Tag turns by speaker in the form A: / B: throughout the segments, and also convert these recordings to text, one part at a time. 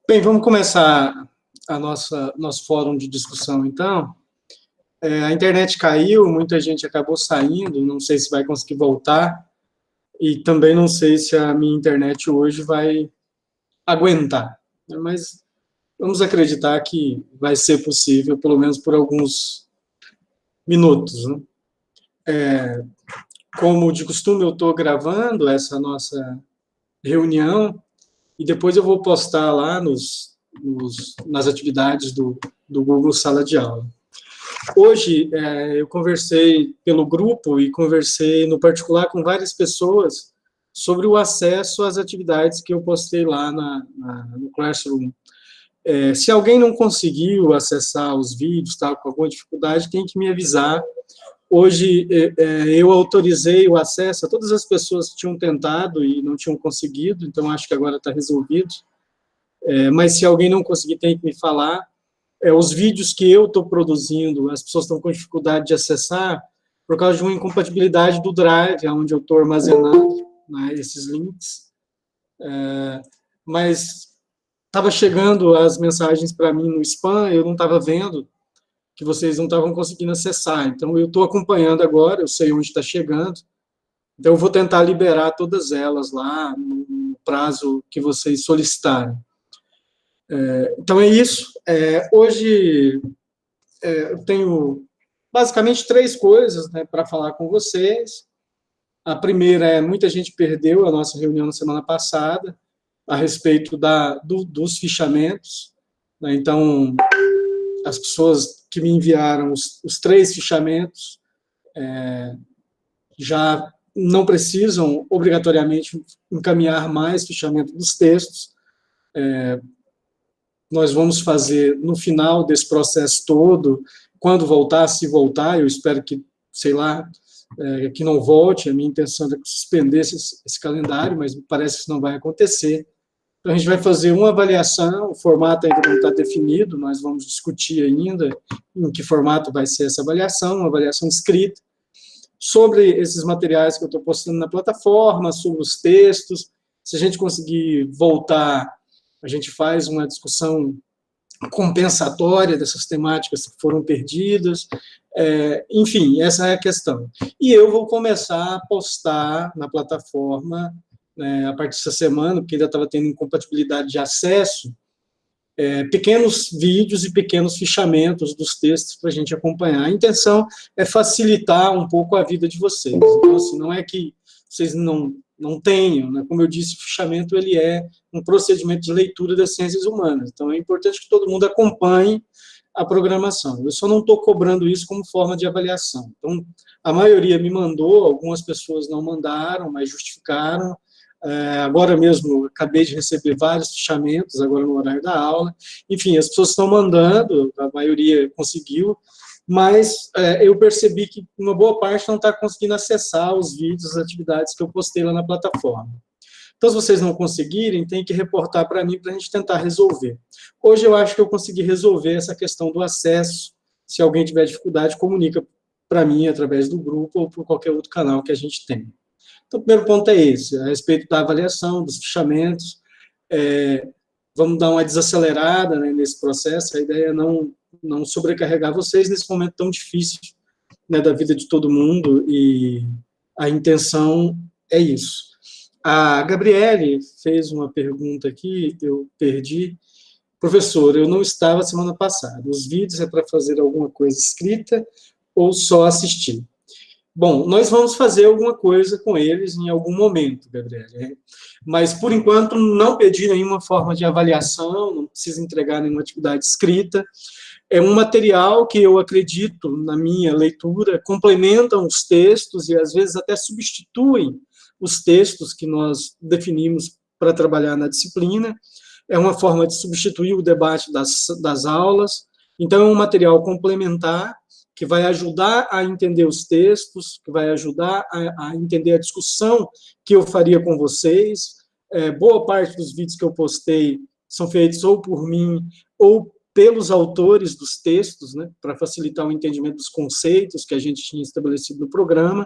A: Bem, vamos começar nosso fórum de discussão, então. A internet caiu, muita gente acabou saindo, não sei se vai conseguir voltar, e também não sei se a minha internet hoje vai aguentar, né? Mas vamos acreditar que vai ser possível, pelo menos por alguns minutos, né? Como de costume, eu estou gravando essa nossa reunião, e depois eu vou postar lá nas atividades do Google Sala de Aula. Hoje, eu conversei pelo grupo e conversei no particular com várias pessoas sobre o acesso às atividades que eu postei lá no Classroom. Se alguém não conseguiu acessar os vídeos, está com alguma dificuldade, tem que me avisar. Hoje, eu autorizei o acesso a todas as pessoas que tinham tentado e não tinham conseguido, então acho que agora está resolvido. Mas se alguém não conseguir, tem que me falar. Os vídeos que eu estou produzindo, as pessoas estão com dificuldade de acessar por causa de uma incompatibilidade do Drive, onde eu estou armazenando, né, esses links. Mas estava chegando as mensagens para mim no spam, eu não estava vendo, que vocês não estavam conseguindo acessar. Então, eu estou acompanhando agora, eu sei onde está chegando. Então, eu vou tentar liberar todas elas lá no prazo que vocês solicitarem. Então, é isso. Hoje, eu tenho basicamente três coisas, né, para falar com vocês. A primeira é, muita gente perdeu a nossa reunião na semana passada, a respeito dos fichamentos, né? Então, as pessoas que me enviaram os três fichamentos já não precisam, obrigatoriamente, encaminhar mais fichamento dos textos. Nós vamos fazer, no final desse processo todo, quando voltar, se voltar, eu espero que, sei lá, que não volte, a minha intenção é suspender esse calendário, mas parece que isso não vai acontecer. Então, a gente vai fazer uma avaliação, o formato ainda não está definido, nós vamos discutir ainda em que formato vai ser essa avaliação, uma avaliação escrita, sobre esses materiais que eu estou postando na plataforma, sobre os textos. Se a gente conseguir voltar, a gente faz uma discussão compensatória dessas temáticas que foram perdidas. Enfim, essa é a questão. E eu vou começar a postar na plataforma, a partir dessa semana, porque ainda estava tendo incompatibilidade de acesso, pequenos vídeos e pequenos fichamentos dos textos para a gente acompanhar. A intenção é facilitar um pouco a vida de vocês. Então, assim, não é que vocês não tenham, né? Como eu disse, o fichamento ele é um procedimento de leitura das ciências humanas. Então, é importante que todo mundo acompanhe a programação. Eu só não estou cobrando isso como forma de avaliação. Então, a maioria me mandou, algumas pessoas não mandaram, mas justificaram. Agora mesmo, acabei de receber vários fichamentos, agora no horário da aula. Enfim, as pessoas estão mandando, a maioria conseguiu, mas eu percebi que uma boa parte não está conseguindo acessar os vídeos, as atividades que eu postei lá na plataforma. Então, se vocês não conseguirem, tem que reportar para mim para a gente tentar resolver. Hoje eu acho que eu consegui resolver essa questão do acesso. Se alguém tiver dificuldade, comunica para mim através do grupo ou por qualquer outro canal que a gente tem. Então, o primeiro ponto é esse, a respeito da avaliação, dos fichamentos. Vamos dar uma desacelerada, né, nesse processo. A ideia é não sobrecarregar vocês nesse momento tão difícil, né, da vida de todo mundo, e a intenção é isso. A Gabriele fez uma pergunta aqui, eu perdi. Professor, eu não estava semana passada. Os vídeos é para fazer alguma coisa escrita ou só assistir? Bom, nós vamos fazer alguma coisa com eles em algum momento, Gabriele. Mas, por enquanto, não pedi nenhuma forma de avaliação, não precisa entregar nenhuma atividade escrita. É um material que eu acredito, na minha leitura, complementam os textos e, às vezes, até substituem os textos que nós definimos para trabalhar na disciplina. É uma forma de substituir o debate das aulas. Então, é um material complementar que vai ajudar a entender os textos, que vai ajudar a entender a discussão que eu faria com vocês. Boa parte dos vídeos que eu postei são feitos ou por mim ou pelos autores dos textos, né, para facilitar o entendimento dos conceitos que a gente tinha estabelecido no programa.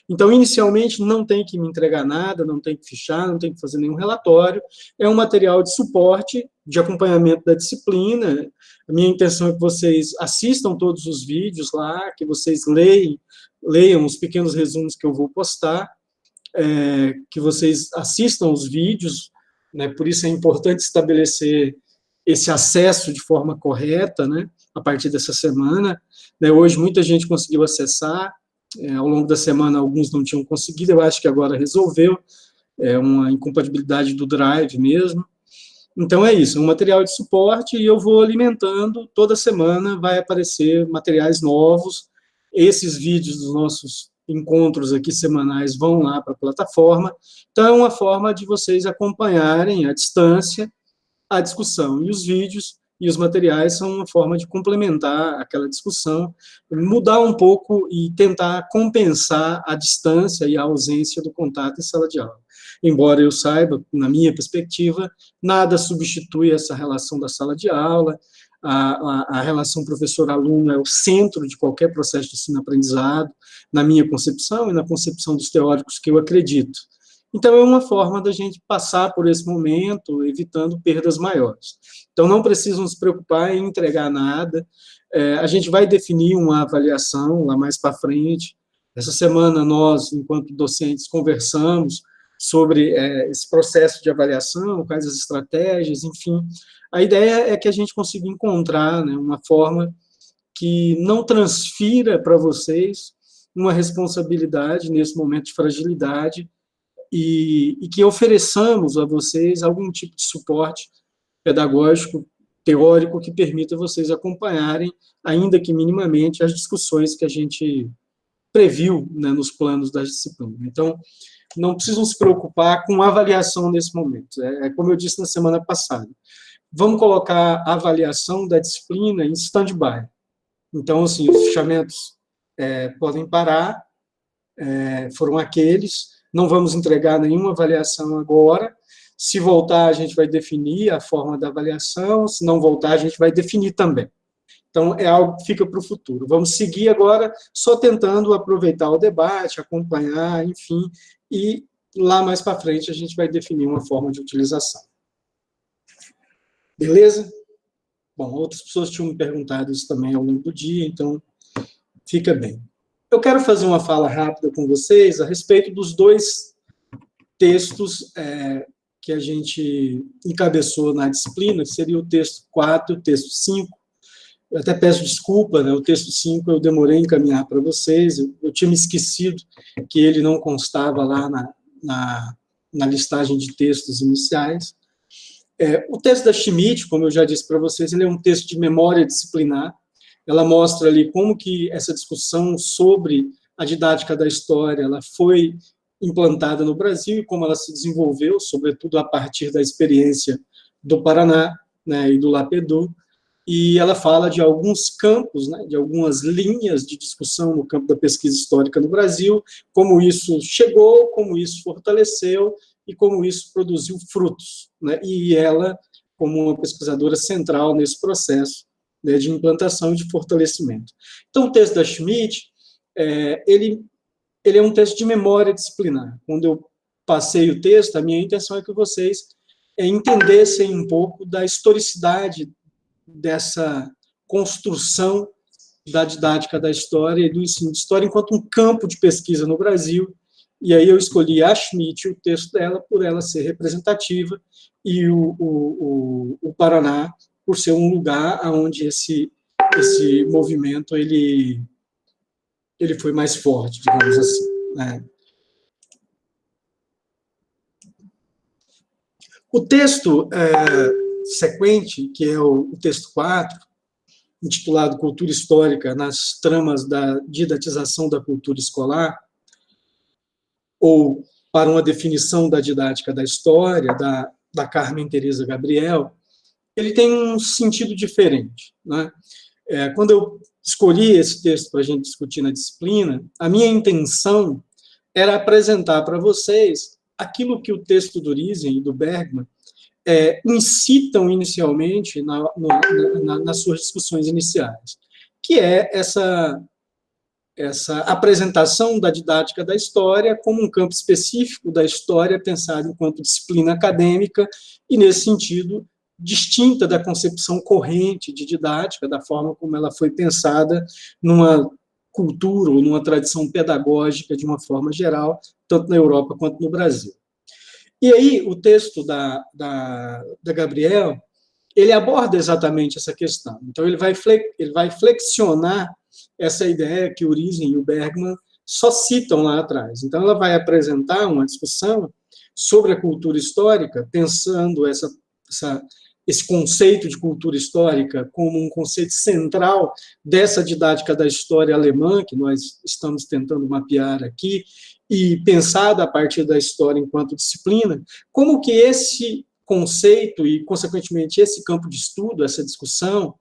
A: Então, inicialmente, não tem que me entregar nada, não tem que fichar, não tem que fazer nenhum relatório, é um material de suporte, de acompanhamento da disciplina. A minha intenção é que vocês assistam todos os vídeos lá, que vocês leiam os pequenos resumos que eu vou postar, que vocês assistam os vídeos, né, por isso é importante estabelecer esse acesso de forma correta, né, a partir dessa semana. Né, hoje muita gente conseguiu acessar, ao longo da semana alguns não tinham conseguido, eu acho que agora resolveu, é uma incompatibilidade do Drive mesmo. Então é isso, é um material de suporte e eu vou alimentando, toda semana vai aparecer materiais novos, esses vídeos dos nossos encontros aqui semanais vão lá para a plataforma, então é uma forma de vocês acompanharem à distância a discussão, e os vídeos e os materiais são uma forma de complementar aquela discussão, mudar um pouco e tentar compensar a distância e a ausência do contato em sala de aula. Embora eu saiba, na minha perspectiva, nada substitui essa relação da sala de aula, a relação professor-aluno é o centro de qualquer processo de ensino-aprendizado, na minha concepção e na concepção dos teóricos que eu acredito. Então, é uma forma da gente passar por esse momento, evitando perdas maiores. Então, não precisam se preocupar em entregar nada, a gente vai definir uma avaliação lá mais para frente. Essa semana, nós, enquanto docentes, conversamos sobre esse processo de avaliação, quais as estratégias, enfim. A ideia é que a gente consiga encontrar, né, uma forma que não transfira para vocês uma responsabilidade nesse momento de fragilidade e que ofereçamos a vocês algum tipo de suporte pedagógico, teórico, que permita vocês acompanharem, ainda que minimamente, as discussões que a gente previu, né, nos planos da disciplina. Então, não precisam se preocupar com avaliação nesse momento. Como eu disse na semana passada, vamos colocar a avaliação da disciplina em stand-by. Então, assim, os fichamentos podem parar, foram aqueles, não vamos entregar nenhuma avaliação agora, se voltar, a gente vai definir a forma da avaliação, se não voltar, a gente vai definir também. Então, é algo que fica para o futuro. Vamos seguir agora só tentando aproveitar o debate, acompanhar, enfim, e lá mais para frente a gente vai definir uma forma de utilização. Beleza? Bom, outras pessoas tinham me perguntado isso também ao longo do dia, então fica bem. Eu quero fazer uma fala rápida com vocês a respeito dos dois textos que a gente encabeçou na disciplina, que seria o texto 4 e o texto 5. Eu até peço desculpa, né, o texto 5 eu demorei a encaminhar para vocês, eu tinha me esquecido que ele não constava lá na listagem de textos iniciais. O texto da Schmidt, como eu já disse para vocês, ele é um texto de memória disciplinar, ela mostra ali como que essa discussão sobre a didática da história ela foi implantada no Brasil e como ela se desenvolveu, sobretudo a partir da experiência do Paraná, né, e do Lapedu, e ela fala de alguns campos, né, de algumas linhas de discussão no campo da pesquisa histórica no Brasil, como isso chegou, como isso fortaleceu e como isso produziu frutos, né, e ela, como uma pesquisadora central nesse processo, né, de implantação e de fortalecimento. Então, o texto da Schmidt, ele é um texto de memória disciplinar. Quando eu passei o texto, a minha intenção é que vocês entendessem um pouco da historicidade dessa construção da didática da história e do ensino de história enquanto um campo de pesquisa no Brasil, e aí eu escolhi a Schmidt, o texto dela, por ela ser representativa, e o Paraná, por ser um lugar onde esse movimento ele foi mais forte, digamos assim, né? O texto sequente, que é o texto 4, intitulado Cultura Histórica nas tramas da didatização da cultura escolar, ou para uma definição da didática da história, da Carmen Teresa Gabriel, ele tem um sentido diferente, né? Quando eu escolhi esse texto para a gente discutir na disciplina, a minha intenção era apresentar para vocês aquilo que o texto do Riesen e do Bergman incitam inicialmente nas suas discussões iniciais, que é essa essa apresentação da didática da história como um campo específico da história pensado enquanto disciplina acadêmica e, nesse sentido, distinta da concepção corrente de didática, da forma como ela foi pensada numa cultura ou numa tradição pedagógica de uma forma geral, tanto na Europa quanto no Brasil. E aí, o texto da Gabriel, ele aborda exatamente essa questão. Então, ele vai flexionar essa ideia que o Riesing e o Bergman só citam lá atrás. Então, ela vai apresentar uma discussão sobre a cultura histórica, pensando esse conceito de cultura histórica como um conceito central dessa didática da história alemã, que nós estamos tentando mapear aqui, e pensada a partir da história enquanto disciplina, como que esse conceito e, consequentemente, esse campo de estudo, essa discussão,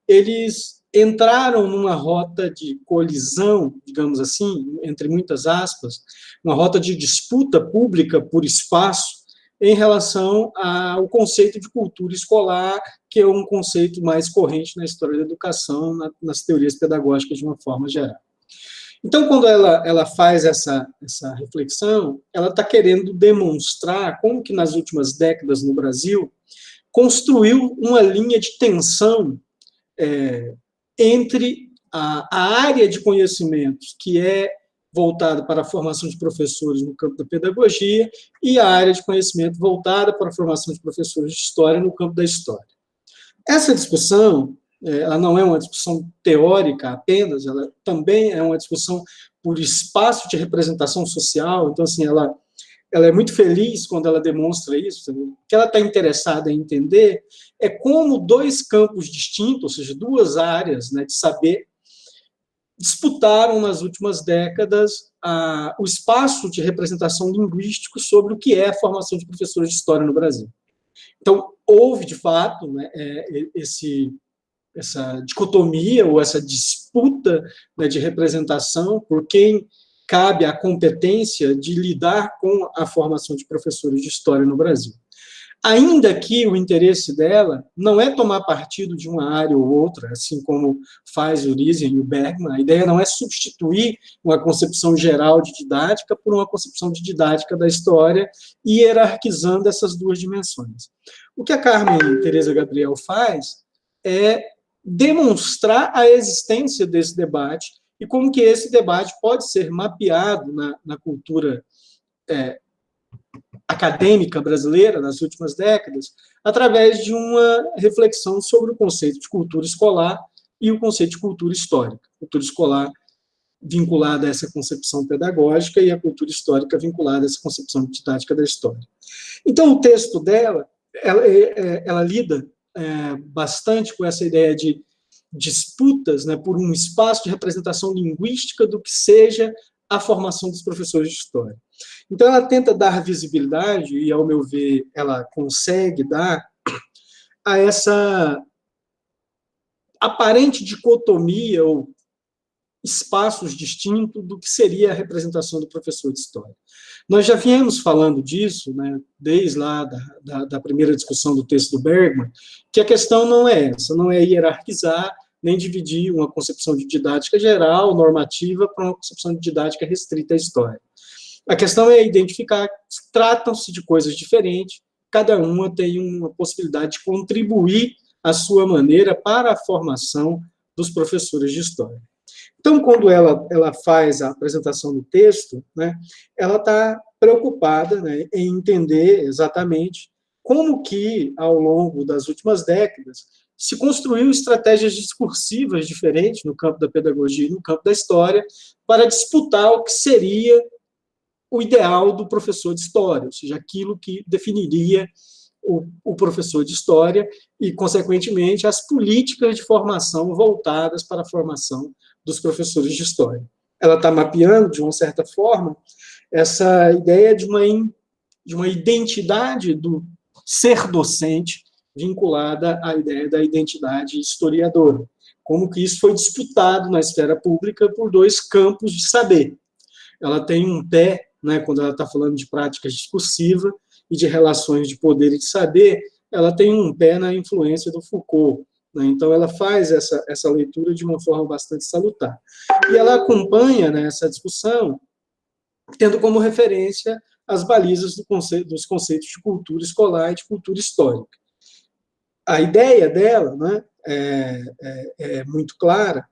A: eles entraram numa rota de colisão, digamos assim, entre muitas aspas, uma rota de disputa pública por espaço em relação ao conceito de cultura escolar, que é um conceito mais corrente na história da educação, nas teorias pedagógicas de uma forma geral. Então, quando ela faz essa reflexão, ela está querendo demonstrar como que nas últimas décadas no Brasil construiu uma linha de tensão entre a área de conhecimentos que é voltada para a formação de professores no campo da pedagogia e a área de conhecimento voltada para a formação de professores de história no campo da história. Essa discussão, ela não é uma discussão teórica apenas, ela também é uma discussão por espaço de representação social. Então, assim, ela é muito feliz quando ela demonstra isso. O que ela está interessada em entender é como dois campos distintos, ou seja, duas áreas, né, de saber, disputaram nas últimas décadas o espaço de representação linguístico sobre o que é a formação de professores de história no Brasil. Então, houve, de fato, né, essa dicotomia ou essa disputa, né, de representação por quem cabe a competência de lidar com a formação de professores de história no Brasil. Ainda que o interesse dela não é tomar partido de uma área ou outra, assim como faz o Riesing e o Bergman, a ideia não é substituir uma concepção geral de didática por uma concepção de didática da história, hierarquizando essas duas dimensões. O que a Carmen Teresa Gabriel faz é demonstrar a existência desse debate e como que esse debate pode ser mapeado na cultura acadêmica brasileira nas últimas décadas, através de uma reflexão sobre o conceito de cultura escolar e o conceito de cultura histórica. Cultura escolar vinculada a essa concepção pedagógica e a cultura histórica vinculada a essa concepção didática da história. Então, o texto dela, ela lida bastante com essa ideia de disputas, né, por um espaço de representação linguística do que seja a formação dos professores de história. Então, ela tenta dar visibilidade, e, ao meu ver, ela consegue dar, a essa aparente dicotomia ou espaços distintos do que seria a representação do professor de história. Nós já viemos falando disso, né, desde lá da primeira discussão do texto do Bergman, que a questão não é essa, não é hierarquizar, nem dividir uma concepção de didática geral, normativa, para uma concepção de didática restrita à história. A questão é identificar que tratam-se de coisas diferentes, cada uma tem uma possibilidade de contribuir à sua maneira para a formação dos professores de história. Então, quando ela faz a apresentação do texto, né, ela está preocupada, né, em entender exatamente como que, ao longo das últimas décadas, se construiu estratégias discursivas diferentes no campo da pedagogia e no campo da história para disputar o que seria o ideal do professor de história, ou seja, aquilo que definiria o professor de história e, consequentemente, as políticas de formação voltadas para a formação dos professores de história. Ela está mapeando, de uma certa forma, essa ideia de uma identidade do ser docente vinculada à ideia da identidade historiadora. Como que isso foi disputado na esfera pública por dois campos de saber. Ela tem um pé, né, quando ela está falando de práticas discursivas e de relações de poder e de saber, ela tem um pé na influência do Foucault, né? Então, ela faz essa leitura de uma forma bastante salutar. E ela acompanha, né, essa discussão, tendo como referência as balizas dos conceitos de cultura escolar e de cultura histórica. A ideia dela, né, é muito clara.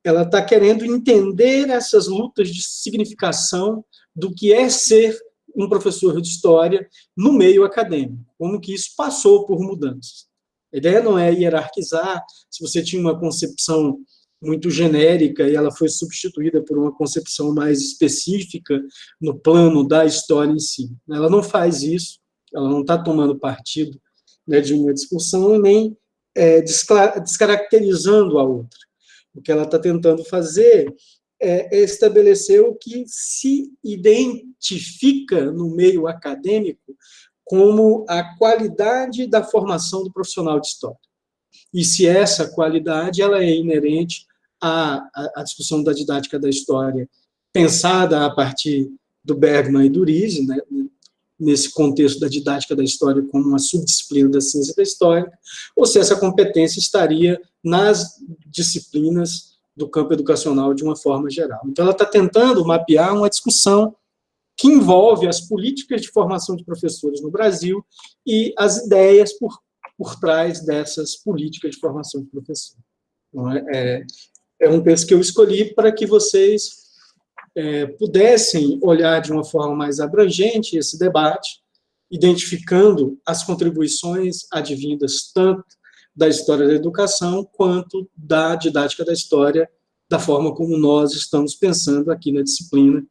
A: Ela está querendo entender essas lutas de significação do que é ser um professor de história no meio acadêmico, como que isso passou por mudanças. A ideia não é hierarquizar, se você tinha uma concepção muito genérica e ela foi substituída por uma concepção mais específica no plano da história em si. Ela não faz isso, ela não está tomando partido, né, de uma discussão, nem descaracterizando a outra. O que ela está tentando fazer é estabelecer o que se identifica no meio acadêmico como a qualidade da formação do profissional de história. E se essa qualidade ela é inerente à discussão da didática da história, pensada a partir do Bergman e do Riese, né, nesse contexto da didática da história como uma subdisciplina da ciência da história, ou se essa competência estaria nas disciplinas do campo educacional de uma forma geral. Então, ela está tentando mapear uma discussão que envolve as políticas de formação de professores no Brasil e as ideias por trás dessas políticas de formação de professores. Então, é um texto que eu escolhi para que vocês pudessem olhar de uma forma mais abrangente esse debate, identificando as contribuições advindas tanto da história da educação quanto da didática da história, da forma como nós estamos pensando aqui na disciplina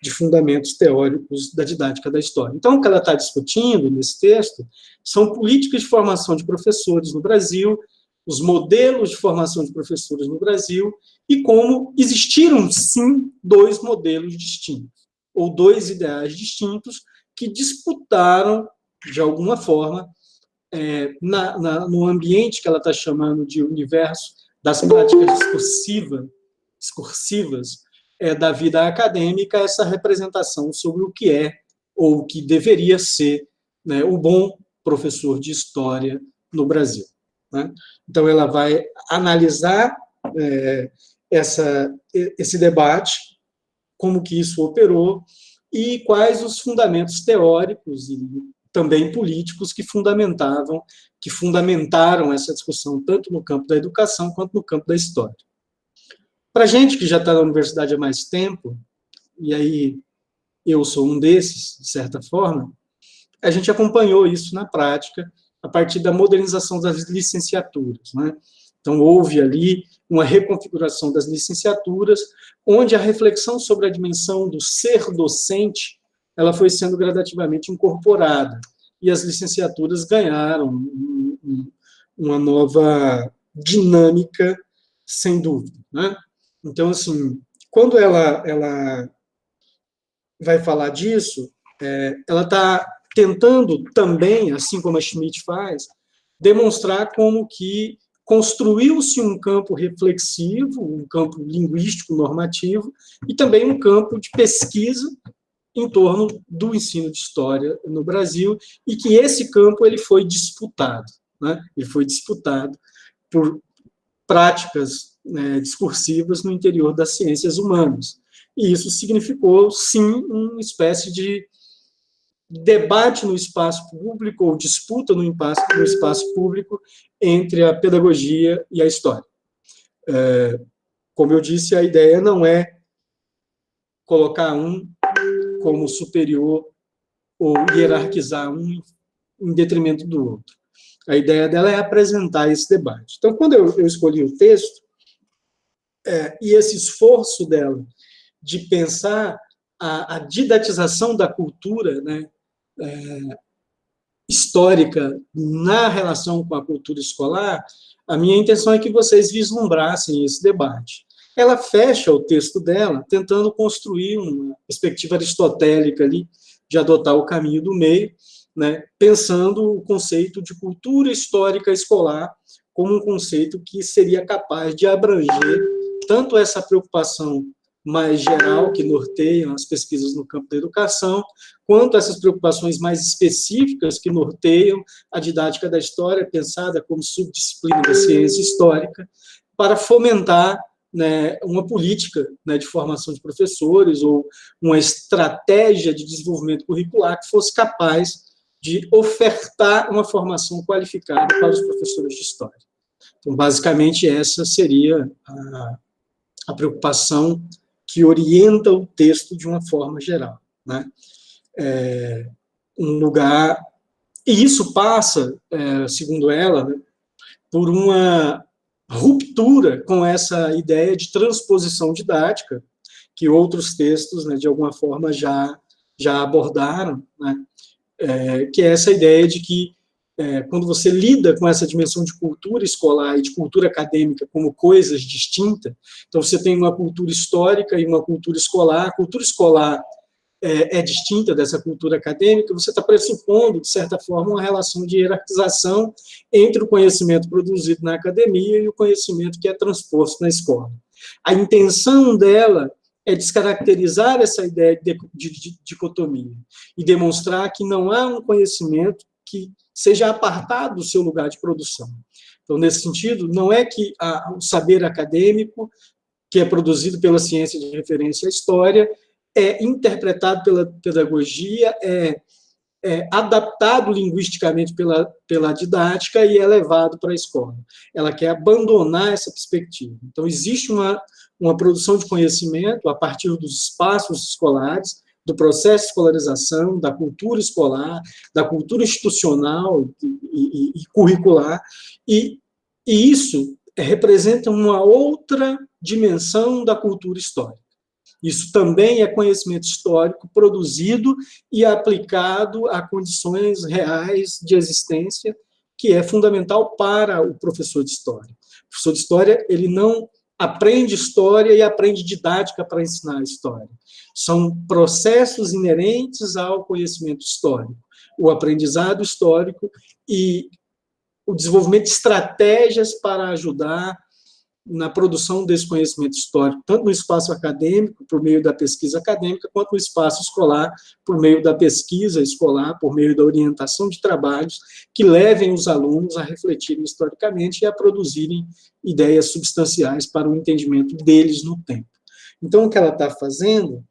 A: de fundamentos teóricos da didática da história. Então, o que ela está discutindo nesse texto são políticas de formação de professores no Brasil, os modelos de formação de professores no Brasil, e como existiram, sim, dois modelos distintos, ou dois ideais distintos, que disputaram, de alguma forma, no ambiente que ela está chamando de universo das práticas discursivas da vida acadêmica, essa representação sobre o que é, ou o que deveria ser, né, o bom professor de história no Brasil. Né? Então, ela vai analisar esse debate, como que isso operou, e quais os fundamentos teóricos e também políticos que fundamentaram essa discussão, tanto no campo da educação quanto no campo da história. Para a gente que já está na universidade há mais tempo, e aí eu sou um desses, de certa forma, a gente acompanhou isso na prática, a partir da modernização das licenciaturas, né? Então, houve ali uma reconfiguração das licenciaturas, onde a reflexão sobre a dimensão do ser docente, ela foi sendo gradativamente incorporada, e as licenciaturas ganharam uma nova dinâmica, sem dúvida, né? Então, assim, quando ela vai falar disso, ela está tentando também, assim como a Schmidt faz, demonstrar como que construiu-se um campo reflexivo, um campo linguístico normativo, e também um campo de pesquisa em torno do ensino de história no Brasil, e que esse campo ele foi disputado, né? Ele foi disputado por práticas discursivas no interior das ciências humanas. E isso significou, sim, uma espécie de debate no espaço público, ou disputa no espaço público entre a pedagogia e a história. Como eu disse, a ideia não é colocar um como superior ou hierarquizar um em detrimento do outro. A ideia dela é apresentar esse debate. Então, quando eu escolhi o texto, e esse esforço dela de pensar a didatização da cultura, né, histórica na relação com a cultura escolar, a minha intenção é que vocês vislumbrassem esse debate. Ela fecha o texto dela tentando construir uma perspectiva aristotélica ali, de adotar o caminho do meio, né, pensando o conceito de cultura histórica escolar como um conceito que seria capaz de abranger tanto essa preocupação mais geral que norteiam as pesquisas no campo da educação, quanto essas preocupações mais específicas que norteiam a didática da história, pensada como subdisciplina da ciência histórica, para fomentar, né, uma política, né, de formação de professores ou uma estratégia de desenvolvimento curricular que fosse capaz de ofertar uma formação qualificada para os professores de história. Então, basicamente, essa seria a preocupação que orienta o texto de uma forma geral, né? Um lugar... E isso passa, segundo ela, né, por uma ruptura com essa ideia de transposição didática, que outros textos, né, de alguma forma, já abordaram, né? Que é essa ideia de que, quando você lida com essa dimensão de cultura escolar e de cultura acadêmica como coisas distintas, então você tem uma cultura histórica e uma cultura escolar. A cultura escolar é distinta dessa cultura acadêmica, você está pressupondo, de certa forma, uma relação de hierarquização entre o conhecimento produzido na academia e o conhecimento que é transposto na escola. A intenção dela é descaracterizar essa ideia de dicotomia e demonstrar que não há um conhecimento que seja apartado do seu lugar de produção. Então, nesse sentido, não é que o saber acadêmico, que é produzido pela ciência de referência à história, é interpretado pela pedagogia, é adaptado linguisticamente pela didática e é levado para a escola. Ela quer abandonar essa perspectiva. Então, existe uma produção de conhecimento a partir dos espaços escolares, do processo de escolarização, da cultura escolar, da cultura institucional e curricular, e isso representa uma outra dimensão da cultura histórica. Isso também é conhecimento histórico produzido e aplicado a condições reais de existência, que é fundamental para o professor de história. O professor de história, ele não aprende história e aprende didática para ensinar a história. São processos inerentes ao conhecimento histórico, o aprendizado histórico e o desenvolvimento de estratégias para ajudar na produção desse conhecimento histórico, tanto no espaço acadêmico, por meio da pesquisa acadêmica, quanto no espaço escolar, por meio da pesquisa escolar, por meio da orientação de trabalhos que levem os alunos a refletirem historicamente e a produzirem ideias substanciais para o entendimento deles no tempo. Então, o que ela está fazendo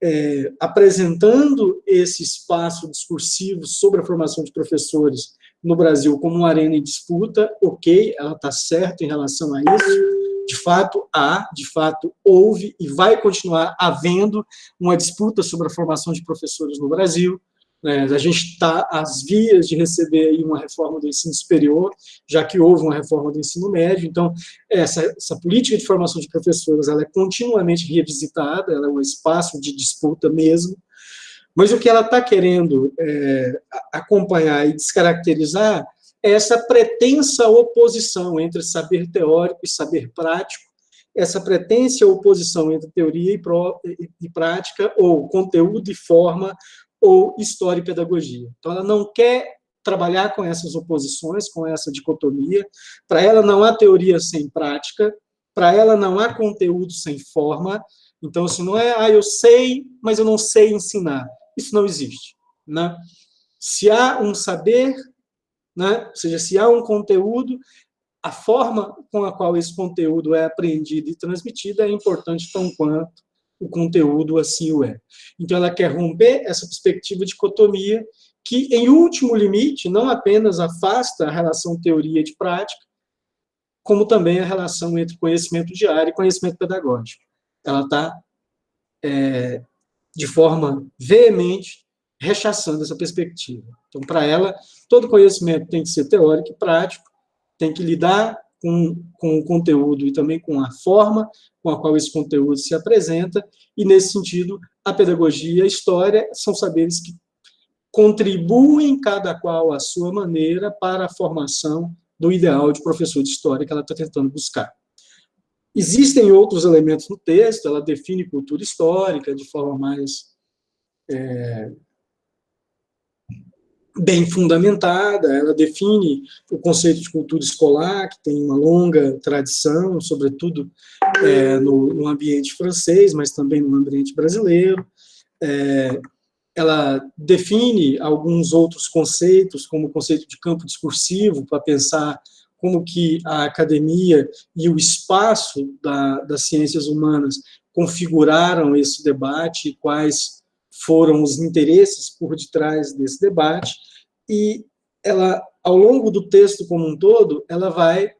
A: é apresentando esse espaço discursivo sobre a formação de professores no Brasil como uma arena em disputa. Ok, ela está certa em relação a isso. De fato houve e vai continuar havendo uma disputa sobre a formação de professores no Brasil. A gente está às vias de receber aí uma reforma do ensino superior, já que houve uma reforma do ensino médio. Então, essa política de formação de professores, ela é continuamente revisitada, ela é um espaço de disputa mesmo. Mas o que ela está querendo acompanhar e descaracterizar é essa pretensa oposição entre saber teórico e saber prático, essa pretensa oposição entre teoria e prática, ou conteúdo e forma, ou história e pedagogia. Então, ela não quer trabalhar com essas oposições, com essa dicotomia. Para ela, não há teoria sem prática, para ela, não há conteúdo sem forma. Então, assim, não é, eu sei, mas eu não sei ensinar. Isso não existe, né? Se há um saber, né, ou seja, se há um conteúdo, a forma com a qual esse conteúdo é apreendido e transmitido é importante tão quanto o conteúdo assim o é. Então, ela quer romper essa perspectiva de dicotomia que, em último limite, não apenas afasta a relação teoria de prática, como também a relação entre conhecimento diário e conhecimento pedagógico. Ela está, de forma veemente, rechaçando essa perspectiva. Então, para ela, todo conhecimento tem que ser teórico e prático, tem que lidar com o conteúdo e também com a forma com a qual esse conteúdo se apresenta, e, nesse sentido, a pedagogia e a história são saberes que contribuem, cada qual à sua maneira, para a formação do ideal de professor de história que ela está tentando buscar. Existem outros elementos no texto, ela define cultura histórica de forma mais bem fundamentada, ela define o conceito de cultura escolar, que tem uma longa tradição, sobretudo no ambiente francês, mas também no ambiente brasileiro. Ela define alguns outros conceitos, como o conceito de campo discursivo, para pensar como que a academia e o espaço das ciências humanas configuraram esse debate, quais foram os interesses por detrás desse debate, e ela, ao longo do texto como um todo, ela vai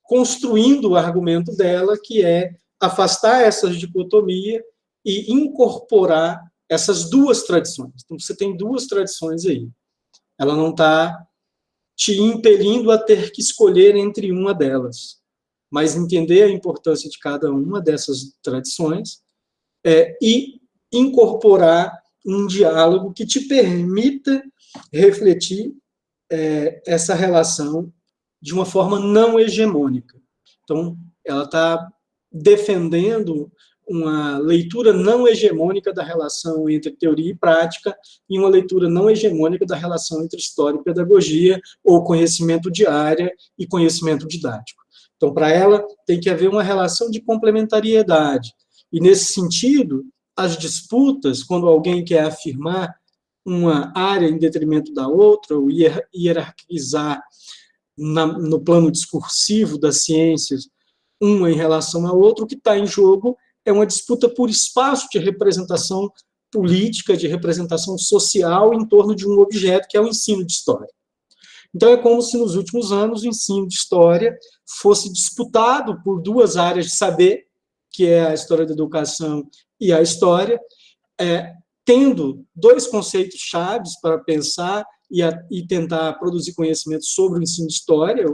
A: construindo o argumento dela, que é afastar essa dicotomia e incorporar essas duas tradições. Então, você tem duas tradições aí. Ela não está te impelindo a ter que escolher entre uma delas, mas entender a importância de cada uma dessas tradições e incorporar um diálogo que te permita refletir essa relação de uma forma não hegemônica. Então, ela está defendendo uma leitura não hegemônica da relação entre teoria e prática e uma leitura não hegemônica da relação entre história e pedagogia, ou conhecimento de área e conhecimento didático. Então, para ela, tem que haver uma relação de complementariedade. E, nesse sentido, as disputas, quando alguém quer afirmar uma área em detrimento da outra, ou hierarquizar no plano discursivo das ciências uma em relação à outra, o que está em jogo é uma disputa por espaço de representação política, de representação social em torno de um objeto que é o ensino de história. Então, é como se nos últimos anos o ensino de história fosse disputado por duas áreas de saber, que é a história da educação e a história, tendo dois conceitos chaves para pensar e tentar produzir conhecimento sobre o ensino de história,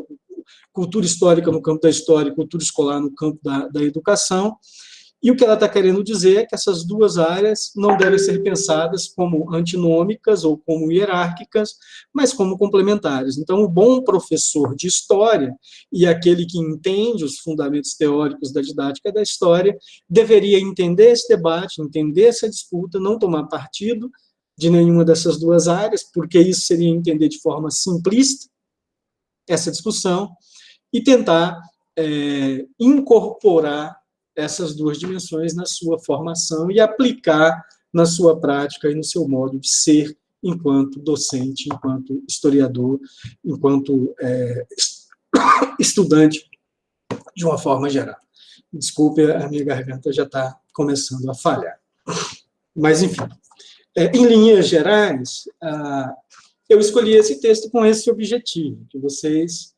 A: cultura histórica no campo da história e cultura escolar no campo da educação. E o que ela está querendo dizer é que essas duas áreas não devem ser pensadas como antinômicas ou como hierárquicas, mas como complementares. Então, o bom professor de história e aquele que entende os fundamentos teóricos da didática da história deveria entender esse debate, entender essa disputa, não tomar partido de nenhuma dessas duas áreas, porque isso seria entender de forma simplista essa discussão, e tentar incorporar essas duas dimensões na sua formação e aplicar na sua prática e no seu modo de ser enquanto docente, enquanto historiador, enquanto estudante, de uma forma geral. Desculpe, a minha garganta já está começando a falhar. Mas, enfim, em linhas gerais, eu escolhi esse texto com esse objetivo, que vocês,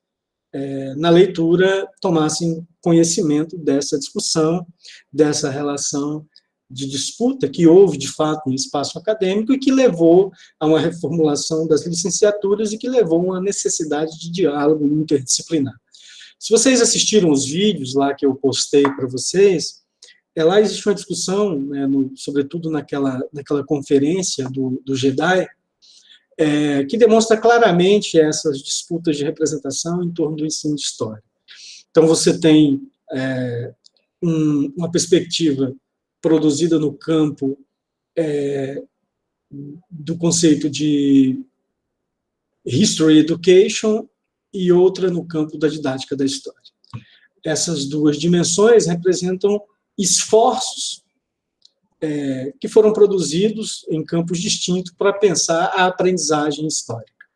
A: na leitura, tomassem conhecimento dessa discussão, dessa relação de disputa que houve, de fato, no espaço acadêmico e que levou a uma reformulação das licenciaturas e que levou a uma necessidade de diálogo interdisciplinar. Se vocês assistiram os vídeos lá que eu postei para vocês, lá existe uma discussão, né, sobretudo naquela conferência do GEDAI, que demonstra claramente essas disputas de representação em torno do ensino de história. Então, você tem uma perspectiva produzida no campo do conceito de History Education e outra no campo da didática da história. Essas duas dimensões representam esforços que foram produzidos em campos distintos para pensar a aprendizagem histórica.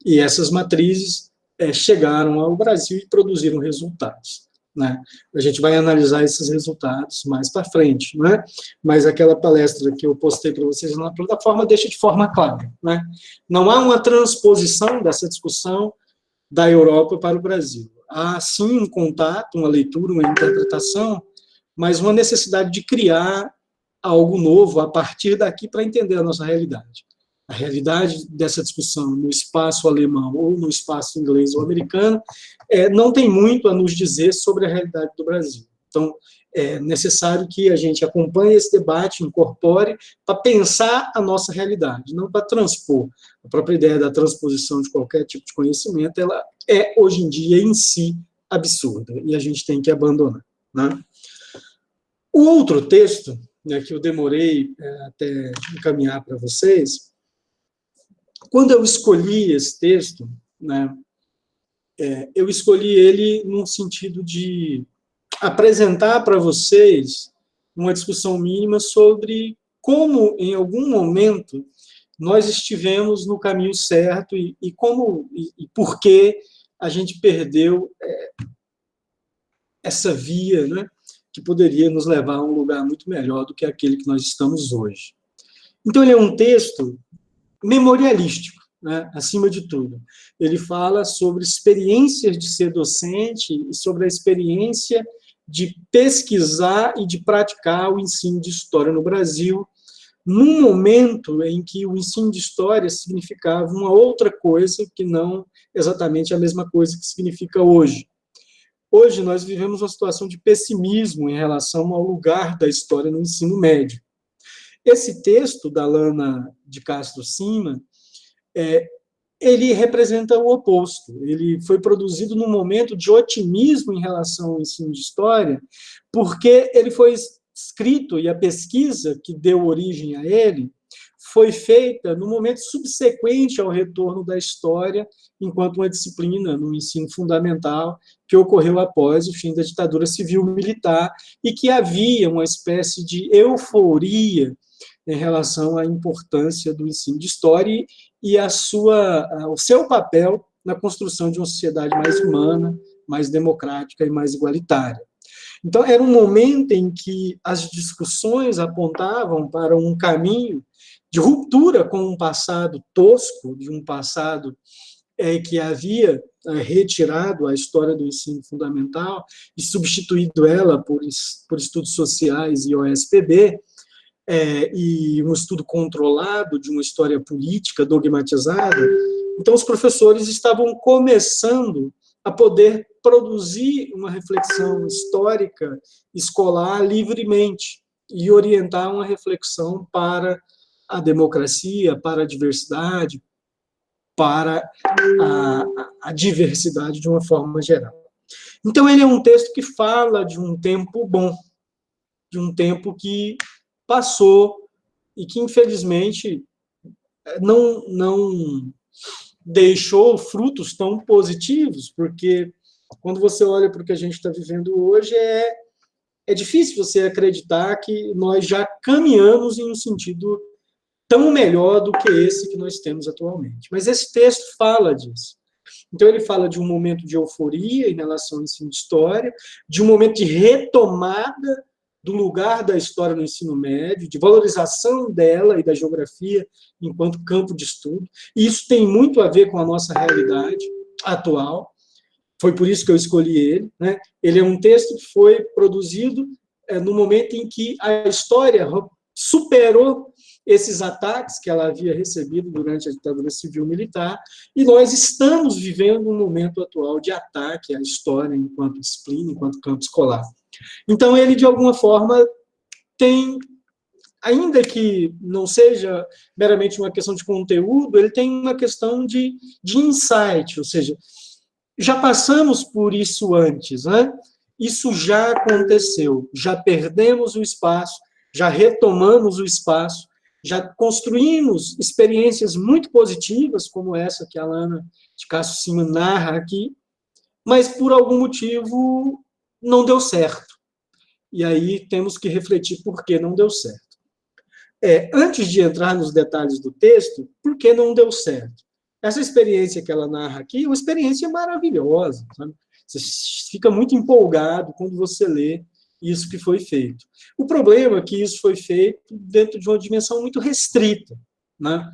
A: E essas matrizes chegaram ao Brasil e produziram resultados, né? A gente vai analisar esses resultados mais para frente, né? Mas aquela palestra que eu postei para vocês na plataforma deixa de forma clara, né? Não há uma transposição dessa discussão da Europa para o Brasil. Há, sim, um contato, uma leitura, uma interpretação, mas uma necessidade de criar algo novo a partir daqui para entender a nossa realidade. A realidade dessa discussão no espaço alemão ou no espaço inglês ou americano não tem muito a nos dizer sobre a realidade do Brasil. Então, é necessário que a gente acompanhe esse debate, incorpore, para pensar a nossa realidade, não para transpor. A própria ideia da transposição de qualquer tipo de conhecimento, ela hoje em dia, em si, absurda, e a gente tem que abandonar, né? O outro texto, né, que eu demorei até encaminhar para vocês, quando eu escolhi esse texto, né, eu escolhi ele num sentido de apresentar para vocês uma discussão mínima sobre como, em algum momento, nós estivemos no caminho certo e como e por que a gente perdeu essa via, né, que poderia nos levar a um lugar muito melhor do que aquele que nós estamos hoje. Então, ele é um texto memorialístico, né, acima de tudo. Ele fala sobre experiências de ser docente e sobre a experiência de pesquisar e de praticar o ensino de história no Brasil, num momento em que o ensino de história significava uma outra coisa que não exatamente a mesma coisa que significa hoje. Hoje nós vivemos uma situação de pessimismo em relação ao lugar da história no ensino médio. Esse texto da Lana de Castro Sima, ele representa o oposto. Ele foi produzido num momento de otimismo em relação ao ensino de história, porque ele foi escrito, e a pesquisa que deu origem a ele, foi feita no momento subsequente ao retorno da história, enquanto uma disciplina no ensino fundamental, que ocorreu após o fim da ditadura civil-militar, e que havia uma espécie de euforia em relação à importância do ensino de história e o seu papel na construção de uma sociedade mais humana, mais democrática e mais igualitária. Então, era um momento em que as discussões apontavam para um caminho de ruptura com um passado tosco, de um passado que havia retirado a história do ensino fundamental e substituído ela por estudos sociais e OSPB, e um estudo controlado de uma história política dogmatizada. Então, os professores estavam começando a poder produzir uma reflexão histórica escolar livremente e orientar uma reflexão para a democracia, para a diversidade, para a diversidade de uma forma geral. Então, ele é um texto que fala de um tempo bom, de um tempo que passou e que, infelizmente, não deixou frutos tão positivos, porque quando você olha para o que a gente está vivendo hoje, é difícil você acreditar que nós já caminhamos em um sentido tão melhor do que esse que nós temos atualmente. Mas esse texto fala disso. Então, ele fala de um momento de euforia em relação ao ensino de história, de um momento de retomada do lugar da história no ensino médio, de valorização dela e da geografia enquanto campo de estudo. E isso tem muito a ver com a nossa realidade atual. Foi por isso que eu escolhi ele, né? Ele é um texto que foi produzido no momento em que a história superou esses ataques que ela havia recebido durante a ditadura civil-militar, e nós estamos vivendo um momento atual de ataque à história enquanto disciplina, enquanto campo escolar. Então, ele, de alguma forma, tem, ainda que não seja meramente uma questão de conteúdo, ele tem uma questão de insight, ou seja, já passamos por isso antes, né? Isso já aconteceu, já perdemos o espaço, já retomamos o espaço, já construímos experiências muito positivas, como essa que a Lana de Castro Sima narra aqui, mas, por algum motivo, não deu certo. E aí temos que refletir por que não deu certo. Antes de entrar nos detalhes do texto, por que não deu certo? Essa experiência que ela narra aqui é uma experiência maravilhosa, sabe? Você fica muito empolgado quando você lê isso que foi feito. O problema é que isso foi feito dentro de uma dimensão muito restrita, né?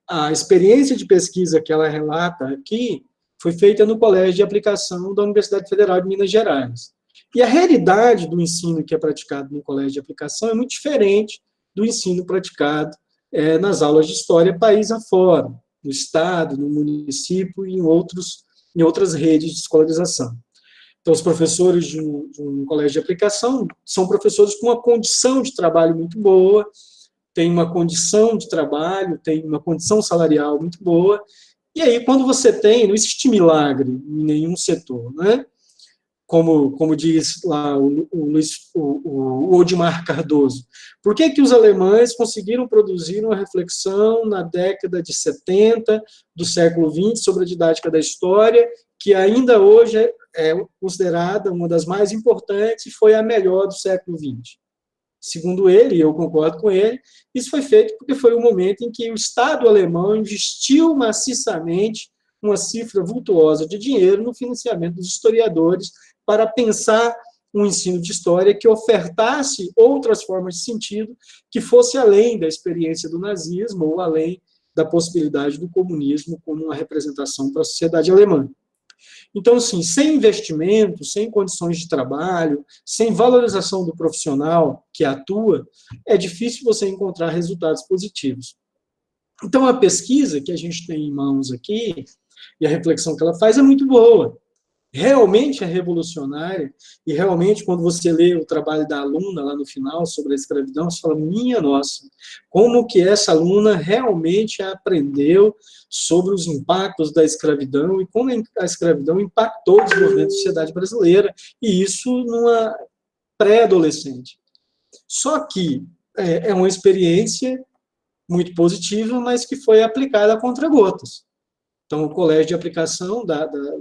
A: A experiência de pesquisa que ela relata aqui foi feita no Colégio de Aplicação da Universidade Federal de Minas Gerais. E a realidade do ensino que é praticado no Colégio de Aplicação é muito diferente do ensino praticado nas aulas de história país afora, no estado, no município e em outras redes de escolarização. Então, os professores de um colégio de aplicação são professores com uma condição de trabalho muito boa, têm uma condição de trabalho, têm uma condição salarial muito boa, e aí, quando você não existe milagre em nenhum setor, né? Como diz lá o Odmar Cardoso. Por que os alemães conseguiram produzir uma reflexão na década de 70 do século XX sobre a didática da história, que ainda hoje é considerada uma das mais importantes e foi a melhor do século XX. Segundo ele, e eu concordo com ele, isso foi feito porque foi o momento em que o Estado alemão investiu maciçamente uma cifra vultuosa de dinheiro no financiamento dos historiadores para pensar um ensino de história que ofertasse outras formas de sentido que fosse além da experiência do nazismo ou além da possibilidade do comunismo como uma representação para a sociedade alemã. Então, assim, sem investimento, sem condições de trabalho, sem valorização do profissional que atua, é difícil você encontrar resultados positivos. Então, a pesquisa que a gente tem em mãos aqui, e a reflexão que ela faz é muito boa. Realmente é revolucionária, e realmente, quando você lê o trabalho da aluna lá no final sobre a escravidão, você fala, minha nossa, como que essa aluna realmente aprendeu sobre os impactos da escravidão e como a escravidão impactou o desenvolvimento da sociedade brasileira, e isso numa pré-adolescente. Só que é uma experiência muito positiva, mas que foi aplicada a contra-gotas. Então, o colégio de aplicação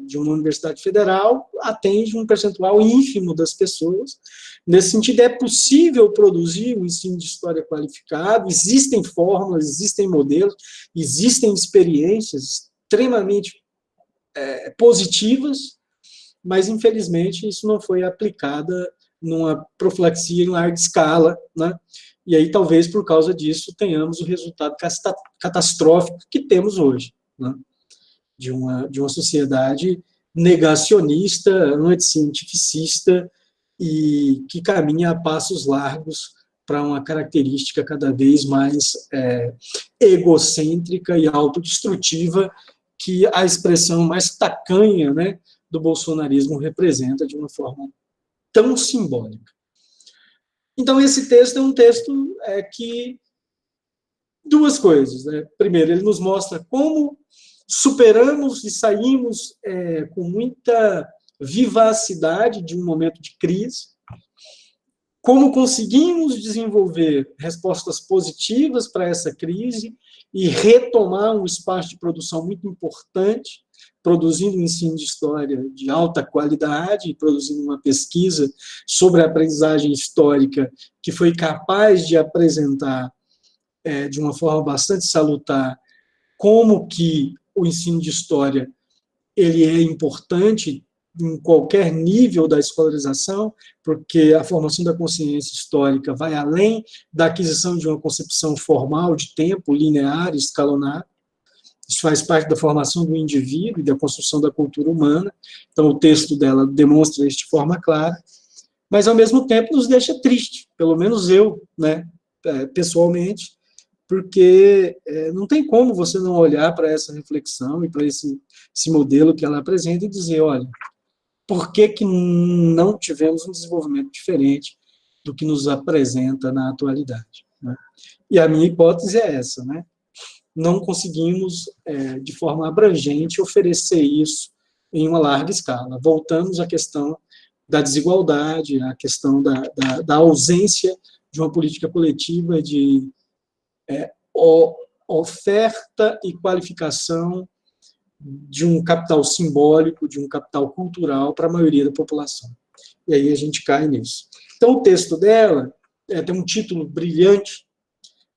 A: de uma universidade federal atende um percentual ínfimo das pessoas. Nesse sentido, é possível produzir um ensino de história qualificado, existem fórmulas, existem modelos, existem experiências extremamente positivas, mas, infelizmente, isso não foi aplicada numa profilaxia em larga escala, né? E aí, talvez, por causa disso, tenhamos o resultado catastrófico que temos hoje, né? De uma sociedade negacionista, anticientificista e que caminha a passos largos para uma característica cada vez mais egocêntrica e autodestrutiva que a expressão mais tacanha, né, do bolsonarismo representa de uma forma tão simbólica. Então, esse texto é um texto que... Duas coisas, né? Primeiro, ele nos mostra como superamos e saímos com muita vivacidade de um momento de crise, como conseguimos desenvolver respostas positivas para essa crise e retomar um espaço de produção muito importante, produzindo um ensino de história de alta qualidade, produzindo uma pesquisa sobre a aprendizagem histórica que foi capaz de apresentar de uma forma bastante salutar como que o ensino de história ele é importante em qualquer nível da escolarização, porque a formação da consciência histórica vai além da aquisição de uma concepção formal de tempo, linear, escalonada. Isso faz parte da formação do indivíduo e da construção da cultura humana. Então, o texto dela demonstra isso de forma clara, mas, ao mesmo tempo, nos deixa triste, pelo menos eu, né, pessoalmente, porque não tem como você não olhar para essa reflexão e para esse modelo que ela apresenta e dizer, olha, por que que não tivemos um desenvolvimento diferente do que nos apresenta na atualidade, né? E a minha hipótese é essa, né? Não conseguimos, de forma abrangente, oferecer isso em uma larga escala. Voltamos à questão da desigualdade, à questão da ausência de uma política coletiva de oferta e qualificação de um capital simbólico, de um capital cultural para a maioria da população. E aí a gente cai nisso. Então, o texto dela tem um título brilhante,